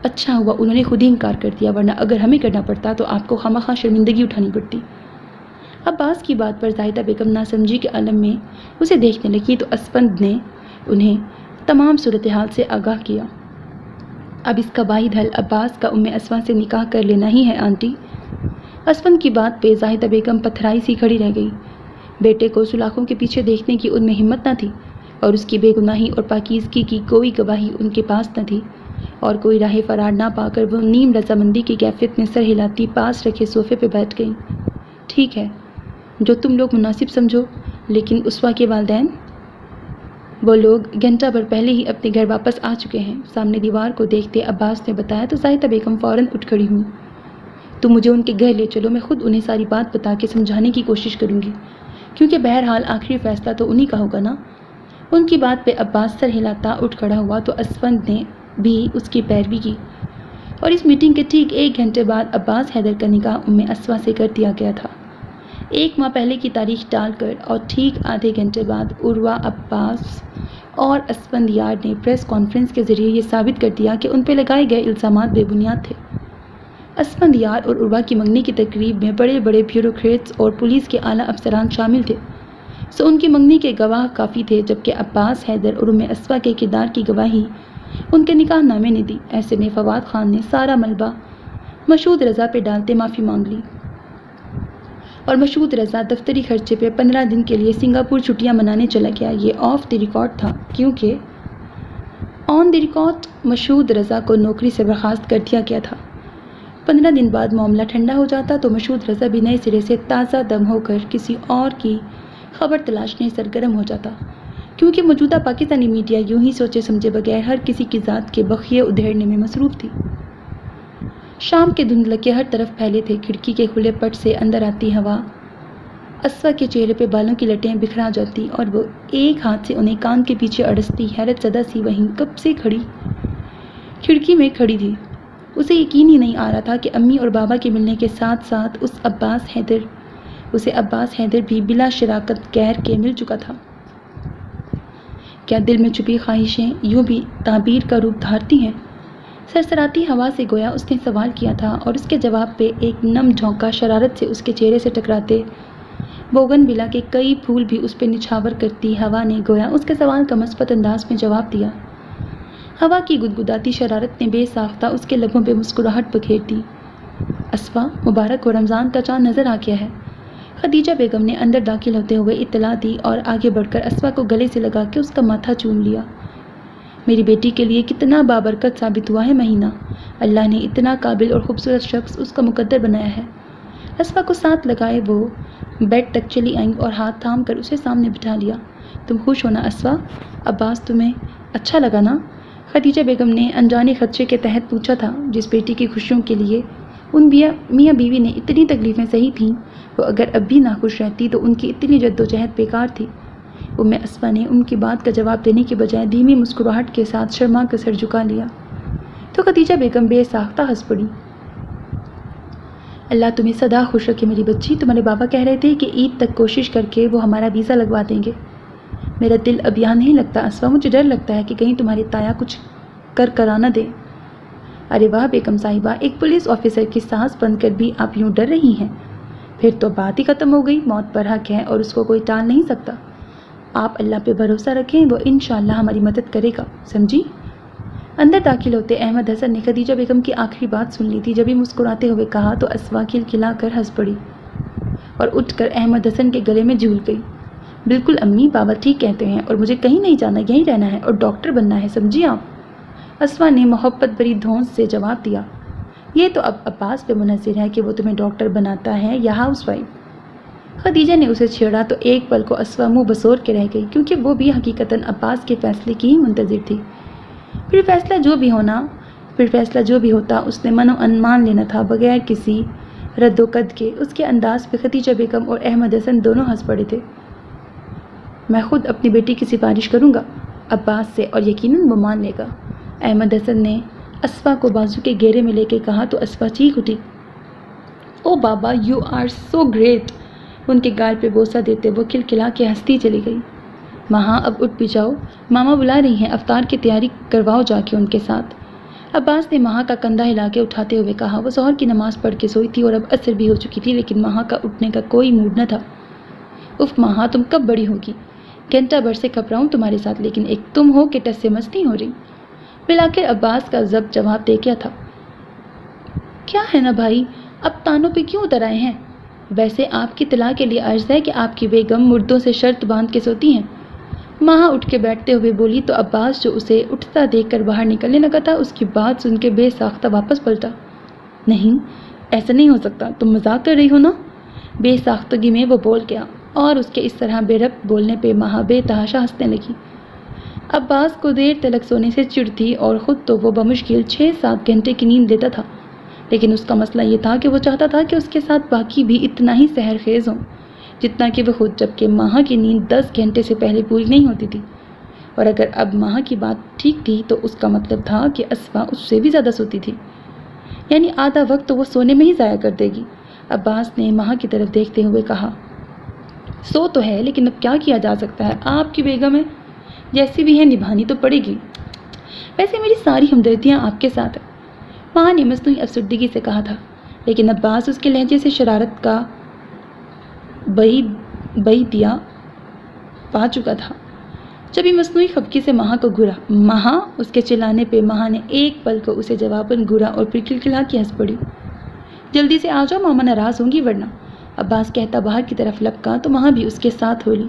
اچھا ہوا انہوں نے خود ہی انکار کر دیا، ورنہ اگر ہمیں کرنا پڑتا تو آپ کو خواہ شرمندگی اٹھانی پڑتی۔ عباس کی بات پر زاہدہ بیگم ناسمجھی کے عالم میں اسے دیکھنے لگی تو اسفند نے انہیں تمام صورتحال سے آگاہ کیا۔ اب اس کا واحد حل عباس کا اسوا سے نکاح کر لینا ہی ہے آنٹی۔ اسفند کی بات پہ زاہدہ بیگم پتھرائی سی کھڑی رہ گئی۔ بیٹے کو سلاخوں کے پیچھے دیکھنے کی ان میں ہمت نہ تھی، اور اس کی بے گناہی اور پاکیزگی کی کوئی گواہی ان کے پاس نہ تھی۔ اور کوئی راہ فرار نہ پا کر وہ نیم رضامندی کی کیفیت میں سر ہلاتی پاس رکھے صوفے پہ بیٹھ گئی۔ ٹھیک ہے، جو تم لوگ مناسب سمجھو، لیکن اسوا کے والدین؟ وہ لوگ گھنٹہ بھر پہلے ہی اپنے گھر واپس آ چکے ہیں، سامنے دیوار کو دیکھتے عباس نے بتایا تو زاہدہ بیگم فوراً اٹھ کھڑی ہوئی۔ تم مجھے ان کے گھر لے چلو، میں خود انہیں ساری بات بتا کے سمجھانے کی کوشش کروں گی، کیونکہ بہرحال آخری فیصلہ تو انہی کا ہوگا نا۔ ان کی بات پہ عباس سر ہلاتا اٹھ کھڑا ہوا تو اسفند نے بھی اس کی پیروی کی، اور اس میٹنگ کے ٹھیک 1 گھنٹے بعد عباس حیدر کا نکاح اسوا سے کر دیا گیا تھا۔ 1 ماہ پہلے کی تاریخ ٹال کر، اور ٹھیک آدھے گھنٹے بعد عروہ، عباس اور اسفند یار نے پریس کانفرنس کے ذریعے یہ ثابت کر دیا کہ ان پہ لگائے گئے الزامات بے بنیاد تھے۔ اسفند یار اور عروہ کی منگنی کی تقریب میں بڑے بڑے بیوروکریٹس اور پولیس کے اعلیٰ افسران شامل تھے، سو ان کی منگنی کے گواہ کافی تھے، جبکہ عباس حیدر اور اسوا کے کردار کی گواہی ان کے نکاح نامے نے دی۔ ایسے میں فواد خان نے سارا ملبہ مشہود رضا پہ ڈالتے معافی مانگ لی، اور مشہود رضا دفتری خرچے پہ 15 دن کے لیے سنگاپور چھٹیاں منانے چلا گیا۔ یہ آف دی ریکارڈ تھا، کیونکہ آن دی ریکارڈ مشہود رضا کو نوکری سے برخاست کر دیا گیا تھا۔ 15 دن بعد معاملہ ٹھنڈا ہو جاتا تو مشہود رضا بھی نئے سرے سے تازہ دم ہو کر کسی اور کی خبر تلاشنے سرگرم ہو جاتا، کیونکہ موجودہ پاکستانی میڈیا یوں ہی سوچے سمجھے بغیر ہر کسی کی ذات کے بخیے ادھیڑنے میں مصروف تھی۔ شام کے دھندلکے ہر طرف پھیلے تھے، کھڑکی کے کھلے پٹ سے اندر آتی ہوا اسوا کے چہرے پہ بالوں کی لٹیں بکھرا جاتی، اور وہ ایک ہاتھ سے انہیں کان کے پیچھے اڑستی حیرت زدہ سی وہیں کب سے کھڑکی میں کھڑی تھی۔ اسے یقین ہی نہیں آ رہا تھا کہ امی اور بابا کے ملنے کے ساتھ ساتھ اسے عباس حیدر بھی بلا شراکت گیر کے مل چکا تھا۔ کیا دل میں چھپی خواہشیں یوں بھی تعبیر کا روپ دھارتی ہیں؟ سرسراتی ہوا سے گویا اس نے سوال کیا تھا، اور اس کے جواب پہ ایک نم جھونکا شرارت سے اس کے چہرے سے ٹکراتے بوگن ویلا کے کئی پھول بھی اس پہ نچھاور کرتی ہوا نے گویا اس کے سوال کا مثبت انداز میں جواب دیا۔ ہوا کی گدگداتی شرارت نے بے ساختہ اس کے لبوں پہ مسکراہٹ بکھیر دی۔ اسوا، مبارک ہو، رمضان کا چاند نظر آ گیا ہے، خدیجہ بیگم نے اندر داخل ہوتے ہوئے اطلاع دی، اور آگے بڑھ کر اسوا کو گلے سے لگا کے اس کا ماتھا چوم لیا۔ میری بیٹی کے لیے کتنا بابرکت ثابت ہوا ہے مہینہ، اللہ نے اتنا قابل اور خوبصورت شخص اس کا مقدر بنایا ہے۔ اسوا کو ساتھ لگائے وہ بیڈ تک چلی آئیں اور ہاتھ تھام کر اسے سامنے بٹھا لیا۔ تم خوش ہو نا اسوا؟ عباس تمہیں اچھا لگا نا؟ خدیجہ بیگم نے انجانے خدشے کے تحت پوچھا تھا۔ جس بیٹی کی خوشیوں کے لیے ان میاں بیوی نے اتنی تکلیفیں سہی تھیں، وہ اگر اب بھی ناخوش رہتی تو ان کی اتنی جدوجہد بیکار تھی۔ اسوا نے ان کی بات کا جواب دینے کے بجائے دھیمی مسکراہٹ کے ساتھ شرما کر سر جھکا لیا، تو خدیجہ بیگم بے ساختہ ہنس پڑی۔ اللہ تمہیں سدا خوش رکھے میری بچی، تمہارے بابا کہہ رہے تھے کہ عید تک کوشش کر کے وہ ہمارا ویزا لگوا دیں گے۔ میرا دل اب یہاں نہیں لگتا اسوا، مجھے ڈر لگتا ہے کہ کہیں تمہاری تایا کچھ کرا نہ دے۔ ارے واہ بیگم صاحبہ، ایک پولیس آفیسر کی سانس بند کر بھی آپ یوں ڈر رہی ہیں؟ پھر تو بات ہی ختم ہو گئی، موت پر حق ہے اور اس کو کوئی ٹال نہیں سکتا۔ آپ اللہ پہ بھروسہ رکھیں، وہ انشاءاللہ ہماری مدد کرے گا، سمجھی؟ اندر داخل ہوتے احمد حسن نے خدیجہ بیگم کی آخری بات سن لی تھی۔ جب ہی مسکراتے ہوئے کہا تو اسوا کھلکھلا کر ہنس پڑی اور اٹھ کر احمد حسن کے گلے میں جھول گئی۔ بالکل امی، بابا ٹھیک کہتے ہیں، اور مجھے کہیں نہیں جانا، یہیں رہنا ہے اور ڈاکٹر بننا ہے، سمجھی آپ؟ اسوا نے محبت بھری دھونس سے جواب دیا۔ یہ تو اب عباس پہ منحصر ہے کہ وہ تمہیں ڈاکٹر بناتا ہے یا ہاؤس وائف۔ خدیجہ نے اسے چھیڑا تو ایک پل کو اسوا منہ بسور کے رہ گئی، کیونکہ وہ بھی حقیقتاً عباس کے فیصلے کی ہی منتظر تھی۔ پھر فیصلہ جو بھی ہوتا اس نے من و ان مان لینا تھا، بغیر کسی رد و قد کے۔ اس کے انداز پہ خدیجہ بیگم اور احمد حسن دونوں ہنس پڑے تھے۔ میں خود اپنی بیٹی کی سفارش کروں گا عباس سے، اور یقیناً وہ مان لے گا، احمد حسن نے اسوا کو بازو کے گھیرے میں لے کے کہا تو اسوا چیخ اٹھی، او بابا، یو آر سو گریٹ۔ ان کے گال پہ بوسہ دیتے وہ کھلکھلا کے ہنستی چلی گئی۔ ماں اب اٹھ بھی جاؤ، ماما بلا رہی ہیں، افطار کی تیاری کرواؤ جا کے ان کے ساتھ۔ عباس نے ماں کا کندھا ہلا کے اٹھاتے ہوئے کہا۔ وہ ظہر کی نماز پڑھ کے سوئی تھی اور اب عصر بھی ہو چکی تھی، لیکن ماں کا اٹھنے کا کوئی موڈ نہ تھا۔ اف ماں، تم کب بڑی ہوگی؟ گھنٹہ بھر سے کھپ رہا ہوں تمہارے ساتھ، لیکن ایک تم ہو کہ ٹس سے مس نہیں ہو رہی۔ بالآخر عباس کا ضبط جواب دے گیا تھا، کیا ہے نا بھائی، اب تانوں پہ کیوں اتر آئے ہیں؟ ویسے آپ کی اطلاع کے لیے عرض ہے کہ آپ کی بیگم مردوں سے شرط باندھ کے سوتی ہیں۔ ماہا اٹھ کے بیٹھتے ہوئے بولی تو عباس جو اسے اٹھتا دیکھ کر باہر نکلنے لگا تھا اس کی بات سن کے بے ساختہ واپس پلٹا۔ نہیں، ایسا نہیں ہو سکتا، تم مذاق کر رہی ہو نا؟ بے ساختگی میں وہ بول گیا اور اس کے اس طرح بے ربط بولنے پہ ماہا بے تحاشا ہنسنے لگی۔ عباس کو دیر تلک سونے سے چڑ تھی اور خود تو وہ بمشکل 6-7 گھنٹے کی نیند لیتا تھا، لیکن اس کا مسئلہ یہ تھا کہ وہ چاہتا تھا کہ اس کے ساتھ باقی بھی اتنا ہی سحر خیز ہوں جتنا کہ وہ خود، جبکہ ماہا کی نیند 10 گھنٹے سے پہلے پوری نہیں ہوتی تھی، اور اگر اب ماہا کی بات ٹھیک تھی تو اس کا مطلب تھا کہ اسوا اس سے بھی زیادہ سوتی تھی، یعنی آدھا وقت تو وہ سونے میں ہی ضائع کر دے گی۔ عباس نے ماہا کی طرف دیکھتے ہوئے کہا، سو تو ہے لیکن اب کیا کیا جا سکتا ہے، آپ کی بیگم ہے، جیسی بھی ہے نبھانی تو پڑے گی۔ ویسے میری ساری ہمدردیاں آپ کے ساتھ ہیں، ماہا نے مصنوعی افسردگی سے کہا تھا، لیکن عباس اس کے لہجے سے شرارت کا دیا پا چکا تھا۔ جب یہ مصنوعی خفگی سے ماہا کو گھورا، ماہا، اس کے چلانے پہ ماہا نے ایک پل کو اسے جواباً گھورا اور پھر کھلکھلا کے ہنس پڑی۔ جلدی سے آ جاؤ، ماما ناراض ہوں گی ورنہ، عباس کہتا باہر کی طرف لپکا تو ماہا بھی اس کے ساتھ ہو لی۔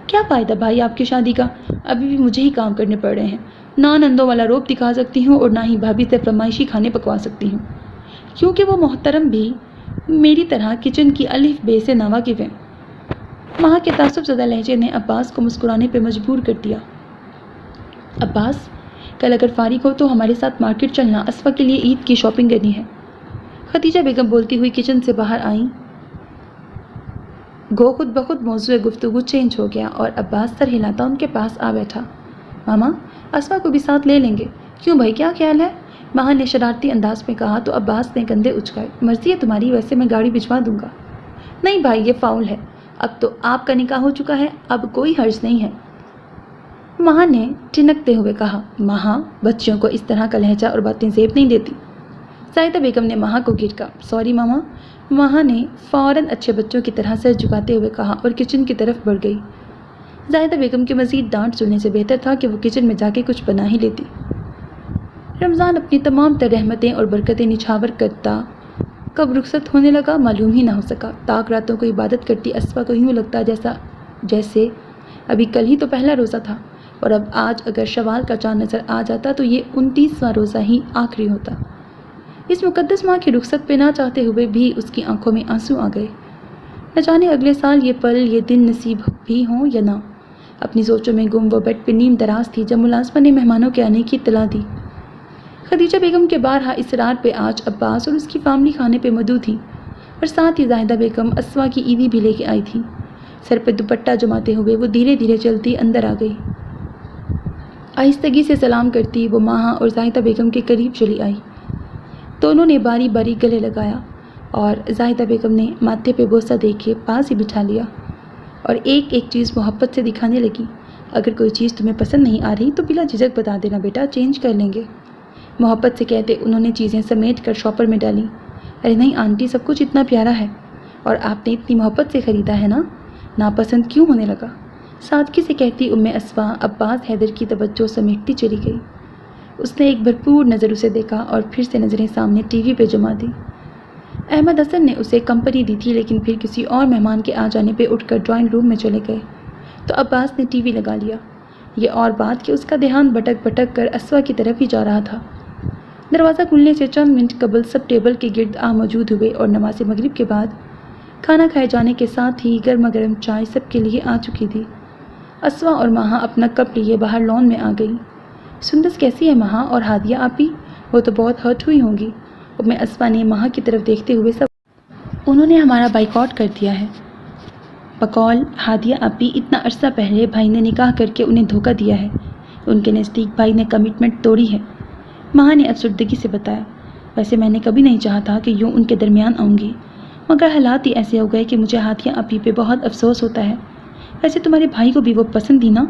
کیا فائدہ بھائی آپ کی شادی کا، ابھی بھی مجھے ہی کام کرنے پڑ رہے ہیں، نہ نندوں والا روپ دکھا سکتی ہوں اور نہ ہی بھابھی سے فرمائشی کھانے پکوا سکتی ہوں، کیونکہ وہ محترم بھی میری طرح کچن کی الف بے سے ناواقف ہیں۔ ماہا کے تعصب زدہ لہجے نے عباس کو مسکرانے پہ مجبور کر دیا۔ عباس، کل اگر فارغ ہو تو ہمارے ساتھ مارکیٹ چلنا، اسوا کے لیے عید کی شاپنگ کرنی ہے۔ خدیجہ بیگم بولتی ہوئی کچن سے باہر آئیں۔ گو خود بخود موضوع گفتگو چینج ہو گیا اور عباس سر ہلاتا ان کے پاس آ بیٹھا۔ ماما، اسوا کو بھی ساتھ لے لیں گے؟ کیوں بھائی، کیا خیال ہے؟ ماہا نے شرارتی انداز میں کہا تو عباس نے کندھے اچکائے۔ مرضی ہے تمہاری، ویسے میں گاڑی بھجوا دوں گا۔ نہیں بھائی، یہ فاؤل ہے، اب تو آپ کا نکاح ہو چکا ہے، اب کوئی حرج نہیں ہے، ماہا نے ٹھنکتے ہوئے کہا۔ ماہا، بچیوں کو اس طرح کا لہجہ اور باتیں زیب نہیں دیتی۔ زاہدہ بیگم نے ماہا کو گھیرا۔ سوری ماما، ماہا نے فوراً اچھے بچوں کی طرح سر جھکاتے ہوئے کہا اور کچن کی طرف بڑھ گئی۔ زاہدہ بیگم کے مزید ڈانٹ سننے سے بہتر تھا کہ وہ کچن میں جا کے کچھ بنا ہی لیتی۔ رمضان اپنی تمام تر رحمتیں اور برکتیں نچھاور کرتا کب رخصت ہونے لگا معلوم ہی نہ ہو سکا۔ تاک راتوں کو عبادت کرتی اسوا کو یوں لگتا جیسے ابھی کل ہی تو پہلا روزہ تھا، اور اب آج اگر شوال کا چاند نظر آ جاتا تو یہ 29واں روزہ ہی آخری ہوتا۔ اس مقدس ماہ کی رخصت پہ نہ چاہتے ہوئے بھی اس کی آنکھوں میں آنسو آ گئے۔ نہ جانے اگلے سال یہ پل، یہ دن نصیب بھی ہوں یا نہ۔ اپنی سوچوں میں گم وہ بیڈ پہ نیم دراز تھی جب ملازمہ نے مہمانوں کے آنے کی اطلاع دی۔ خدیجہ بیگم کے بارہا اصرار پہ آج عباس اور اس کی فیملی کھانے پہ مدعو تھی، اور ساتھ ہی زاہدہ بیگم اسوا کی عیدی بھی لے کے آئی تھی۔ سر پہ دوپٹہ جماتے ہوئے وہ دھیرے دھیرے چلتی اندر آ گئی۔ آہستگی سے سلام کرتی وہ ماہا اور زاہدہ بیگم کے قریب چلی آئی۔ دونوں نے باری باری گلے لگایا اور زاہدہ بیگم نے ماتھے پہ بوسہ دے کے پاس ہی بٹھا لیا اور ایک ایک چیز محبت سے دکھانے لگی۔ اگر کوئی چیز تمہیں پسند نہیں آ رہی تو بلا جھجک بتا دینا بیٹا، چینج کر لیں گے، محبت سے کہتے انہوں نے چیزیں سمیٹ کر شاپر میں ڈالیں۔ ارے نہیں آنٹی، سب کچھ اتنا پیارا ہے اور آپ نے اتنی محبت سے خریدا ہے نا، ناپسند کیوں ہونے لگا؟ سادگی سے کہتی اسوا عباس حیدر کی توجہ سمیٹتی چلی گئی۔ اس نے ایک بھرپور نظر اسے دیکھا اور پھر سے نظریں سامنے ٹی وی پہ جما دی۔ احمد حسن نے اسے کمپنی دی تھی لیکن پھر کسی اور مہمان کے آ جانے پہ اٹھ کر ڈرائنگ روم میں چلے گئے تو عباس نے ٹی وی لگا لیا۔ یہ اور بات کہ اس کا دھیان بھٹک بھٹک کر اسوا کی طرف ہی جا رہا تھا۔ دروازہ کھلنے سے چند منٹ قبل سب ٹیبل کے گرد آ موجود ہوئے اور نماز مغرب کے بعد کھانا کھائے جانے کے ساتھ ہی گرما گرم چائے سب کے لیے آ چکی تھی۔ اسوا اور ماہا اپنا کپ لیے باہر لان میں آ گئی۔ سندس کیسی ہے ماہا، اور ہادیہ آپی؟ وہ تو بہت ہرٹ ہوئی ہوں گی۔ اسوا نے ماہا کی طرف دیکھتے ہوئے انہوں نے ہمارا بائیکاٹ کر دیا ہے۔ بقول ہادیہ آپی، اتنا عرصہ پہلے بھائی نے نکاح کر کے انہیں دھوکہ دیا ہے، ان کے نزدیک بھائی نے کمٹمنٹ توڑی ہے، ماہا نے افسردگی سے بتایا۔ ویسے میں نے کبھی نہیں چاہا تھا کہ یوں ان کے درمیان آؤں گی، مگر حالات ہی ایسے ہو گئے کہ مجھے ہادیہ آپی پہ بہت افسوس ہوتا ہے۔ ویسے تمہارے بھائی کو بھی وہ پسند ہی نا؟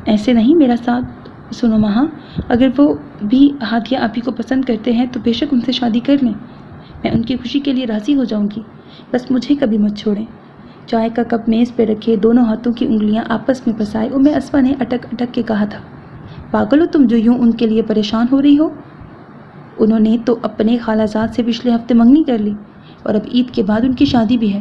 ایسے نہیں، میرا ساتھ سنو ماہا، اگر وہ بھی ہادیہ آپی کو پسند کرتے ہیں تو بے شک ان سے شادی کر لیں، میں ان کی خوشی کے لیے راضی ہو جاؤں گی، بس مجھے کبھی مت چھوڑیں۔ چائے کا کپ میز پہ رکھے دونوں ہاتھوں کی انگلیاں آپس میں پھنسائے اسوا نے اٹک اٹک کے کہا تھا، پاگل ہو تم جو یوں ان کے لیے پریشان ہو رہی ہو؟ انہوں نے تو اپنے خالہ زاد سے پچھلے ہفتے منگنی کر لی اور اب عید کے بعد ان کی شادی بھی ہے،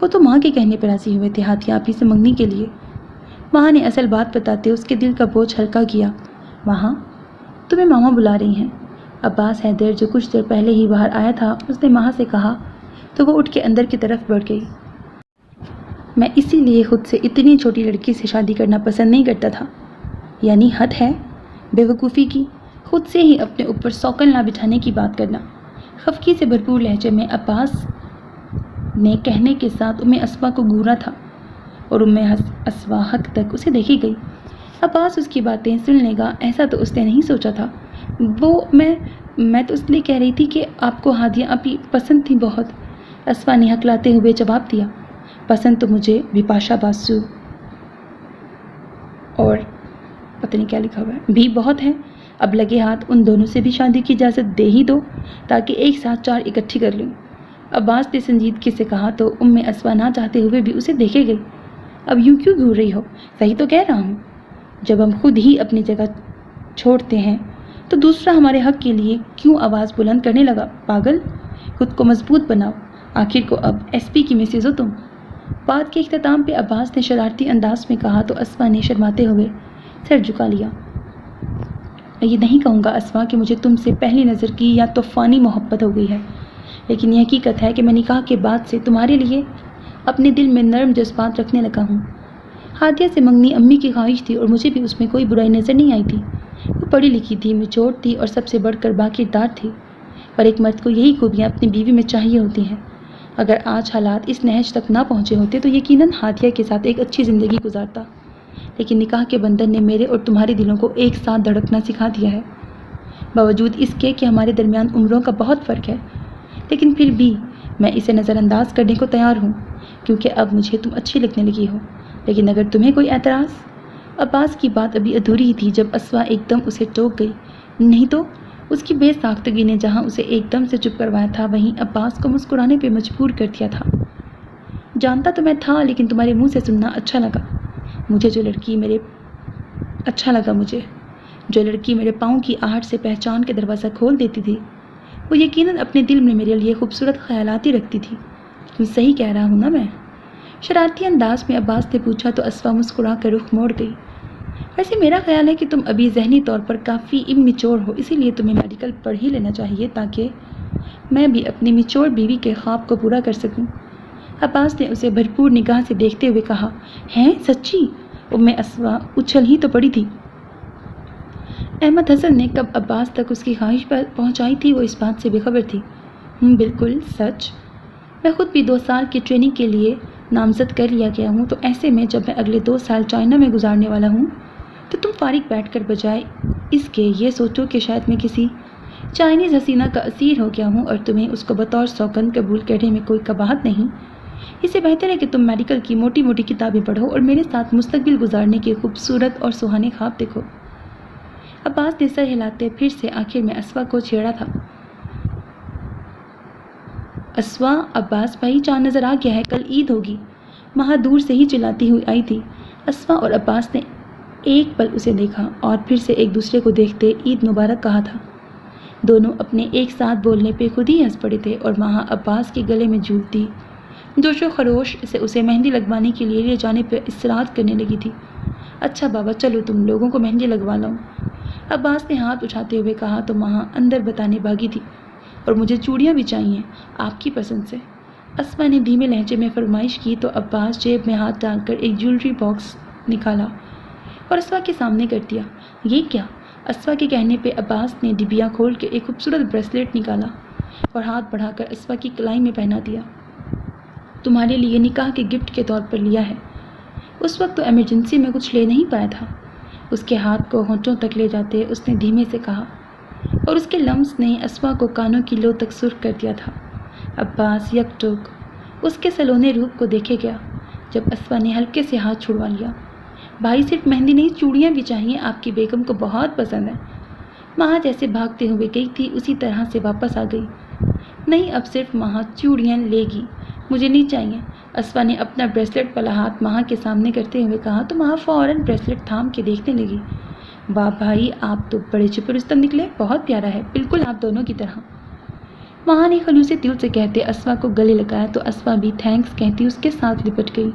وہ تو ماں کے کہنے پر راضی ہوئے تھے ہادیہ آپ ہی سے منگنی کے لیے۔ ماں نے اصل بات بتاتے اس کے دل کا بوجھ ہلکا کیا۔ وہاں تمہیں ماما بلا رہی ہیں۔ عباس حیدر جو کچھ دیر پہلے ہی باہر آیا تھا اس نے ماں سے کہا تو وہ اٹھ کے اندر کی طرف بڑھ گئی۔ میں اسی لیے خود سے اتنی چھوٹی لڑکی سے شادی کرنا پسند نہیں کرتا تھا۔ یعنی حد ہے بے وقوفی کی، خود سے ہی اپنے اوپر سوکن نہ بٹھانے کی بات کرنا۔ خفگی سے بھرپور لہجے میں عباس نے کہنے کے ساتھ اسما کو گھورا تھا اور اسما حق تک اسے دیکھی گئی۔ عباس اس کی باتیں سن لے گا ایسا تو اس نے نہیں سوچا تھا۔ وہ میں تو اس لیے کہہ رہی تھی کہ آپ کو ہادیہ ابھی پسند تھی بہت، اسما نے ہکلاتے ہوئے جواب دیا۔ پسند تو مجھے بپاشا باسو اور پتہ نہیں کیا لکھا ہوا ہے بھی بہت ہے۔ اب لگے ہاتھ ان دونوں سے بھی شادی کی اجازت دے ہی دو تاکہ ایک ساتھ 4 اکٹھی کر لوں۔ عباس نے سنجیدگی سے کہا تو اسما نہ چاہتے ہوئے بھی اسے دیکھے گئی۔ اب یوں کیوں گھور رہی ہو؟ صحیح تو کہہ رہا ہوں۔ جب ہم خود ہی اپنی جگہ چھوڑتے ہیں تو دوسرا ہمارے حق کے لیے کیوں آواز بلند کرنے لگا؟ پاگل، خود کو مضبوط بناؤ، آخر کو اب ایس پی کی مسز ہو تم۔ بات کے اختتام پہ عباس نے شرارتی انداز میں کہا تو اسما نے شرماتے ہوئے سر جھکا لیا۔ میں یہ نہیں کہوں گا اسما کہ مجھے تم سے پہلی نظر کی یا طوفانی محبت ہو گئی ہے، لیکن یہ حقیقت ہے کہ میں نکاح کے بعد سے تمہارے لیے اپنے دل میں نرم جذبات رکھنے لگا ہوں۔ ہادیہ سے منگنی امی کی خواہش تھی اور مجھے بھی اس میں کوئی برائی نظر نہیں آئی تھی۔ وہ پڑھی لکھی تھی، میچور تھی اور سب سے بڑھ کر باکردار تھی، اور ایک مرد کو یہی خوبیاں اپنی بیوی میں چاہیے ہوتی ہیں۔ اگر آج حالات اس نہج تک نہ پہنچے ہوتے تو یقیناً ہادیہ کے ساتھ ایک اچھی زندگی گزارتا، لیکن نکاح کے بندھن نے میرے اور تمہارے دلوں کو ایک ساتھ دھڑکنا سکھا دیا ہے۔ باوجود اس کے کہ ہمارے درمیان عمروں کا بہت فرق ہے، لیکن پھر بھی میں اسے نظر انداز کرنے کو تیار ہوں کیونکہ اب مجھے تم اچھی لگنے لگی ہو۔ لیکن اگر تمہیں کوئی اعتراض؟ عباس کی بات ابھی ادھوری ہی تھی جب اسما ایک دم اسے ٹوک گئی۔ نہیں تو اس کی بے ساختگی نے جہاں اسے ایک دم سے چپ کروایا تھا وہیں عباس کو مسکرانے پہ مجبور کر دیا تھا۔ جانتا تو میں تھا، لیکن تمہارے منہ سے سننا اچھا لگا۔ مجھے جو لڑکی میرے پاؤں کی آہٹ سے پہچان کے دروازہ کھول دیتی تھی وہ یقیناً اپنے دل میں میرے لیے خوبصورت خیالات ہی رکھتی تھی۔ کیوں صحیح کہہ رہا ہوں نا میں؟ شرارتی انداز میں عباس نے پوچھا تو اسما مسکرا کر رخ موڑ گئی۔ ویسے میرا خیال ہے کہ تم ابھی ذہنی طور پر کافی اممیچور ہو، اسی لیے تمہیں میڈیکل پڑھ ہی لینا چاہیے تاکہ میں بھی اپنی میچور بیوی کے خواب کو پورا کر سکوں۔ عباس نے اسے بھرپور نگاہ سے دیکھتے ہوئے کہا، ہیں سچی؟ اسما اچھل ہی تو پڑی تھی۔ احمد حسن نے کب عباس تک اس کی خواہش پر پہنچائی تھی وہ اس بات سے بے خبر تھی۔ بالکل سچ، میں خود بھی 2 سال کی ٹریننگ کے لیے نامزد کر لیا گیا ہوں، تو ایسے میں جب میں اگلے 2 سال چائنا میں گزارنے والا ہوں تو تم فارغ بیٹھ کر بجائے اس کے یہ سوچو کہ شاید میں کسی چائنیز حسینہ کا اسیر ہو گیا ہوں اور تمہیں اس کو بطور سوگند قبول کرنے میں کوئی قباحت نہیں، اس سے بہتر ہے کہ تم میڈیکل کی موٹی موٹی کتابیں پڑھو اور میرے ساتھ مستقبل گزارنے کے خوبصورت اور سہانے خواب دیکھو۔ عباس نے سر ہلاتے پھر سے آخر میں اسما کو چھیڑا تھا۔ اسما، عباس بھائی چاند نظر آ گیا ہے، کل عید ہوگی، ماں دور سے ہی چلاتی ہوئی آئی تھی۔ اسما اور عباس نے ایک پل اسے دیکھا اور پھر سے ایک دوسرے کو دیکھتے عید مبارک کہا تھا۔ دونوں اپنے ایک ساتھ بولنے پہ خود ہی ہنس پڑے تھے اور ماں عباس کے گلے میں جھولتی جوش و خروش سے اسے مہندی لگوانے کے لیے لے جانے پہ اصرار کرنے لگی تھی۔ اچھا بابا چلو تم لوگوں کو مہندی لگوا لاؤں، عباس نے ہاتھ اٹھاتے ہوئے کہا تو ماں اندر بتانے بھاگی تھی، اور مجھے چوڑیاں بھی چاہیے آپ کی پسند سے۔ اسما نے دھیمے لہجے میں فرمائش کی تو عباس جیب میں ہاتھ ڈال کر ایک جیولری باکس نکالا اور اسما کے سامنے کر دیا۔ یہ کیا؟ اسما کے کہنے پہ عباس نے ڈبیا کھول کے ایک خوبصورت بریسلیٹ نکالا اور ہاتھ بڑھا کر اسما کی کلائی میں پہنا دیا۔ تمہارے لیے نکاح کے گفٹ کے طور پر لیا ہے۔ اس وقت تو ایمرجنسی میں کچھ لے نہیں پایا تھا، اس کے ہاتھ کو ہونٹوں تک لے جاتے اس نے دھیمے سے کہا، اور اس کے لمس نے اسما کو کانوں کی لو تک سرخ کر دیا تھا۔ عباس یک ٹوک اس کے سلونے روپ کو دیکھے گیا جب اسما نے ہلکے سے ہاتھ چھڑوا لیا۔ بھائی صرف مہندی نہیں چوڑیاں بھی چاہیے، آپ کی بیگم کو بہت پسند ہے۔ ماں جیسے بھاگتے ہوئے گئی تھی اسی طرح سے واپس آ گئی۔ نہیں اب صرف ماں چوڑیاں لے گی، مجھے نہیں چاہیے۔ اسما نے اپنا بریسلیٹ والا ہاتھ ماں کے سامنے کرتے ہوئے کہا تو ماں فوراً بریسلیٹ تھام کے دیکھنے لگی۔ واہ بھائی آپ تو بڑے چپے رستم نکلے، بہت پیارا ہے، بالکل آپ دونوں کی طرح۔ مہا نے خلوصِ دل سے کہتے اسوا کو گلے لگایا تو اسوا بھی تھینکس کہتی اس کے ساتھ لپٹ گئی۔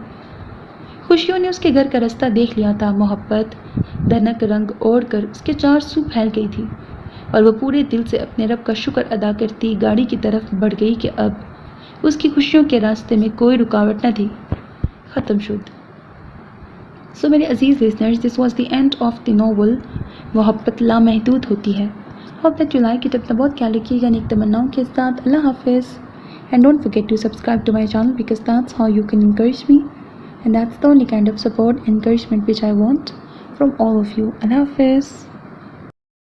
خوشیوں نے اس کے گھر کا رستہ دیکھ لیا تھا۔ محبت دھنک رنگ اوڑھ کر اس کے چار سو پھیل گئی تھی اور وہ پورے دل سے اپنے رب کا شکر ادا کرتی گاڑی کی طرف بڑھ گئی کہ اب اس کی خوشیوں کے راستے میں کوئی رکاوٹ نہ تھی۔ ختم شد۔ سو میرے عزیز listeners, this was the end of the novel محبت لامحدود ہوتی ہے۔ Hope that you like it. اپنا بہت خیال رکھیے گا نیک تمناؤں کے ساتھ۔ اللہ حافظ۔ And don't forget to subscribe to my channel because that's how you can encourage me and that's the only kind of support encouragement which I want from all of you. Allah Hafiz.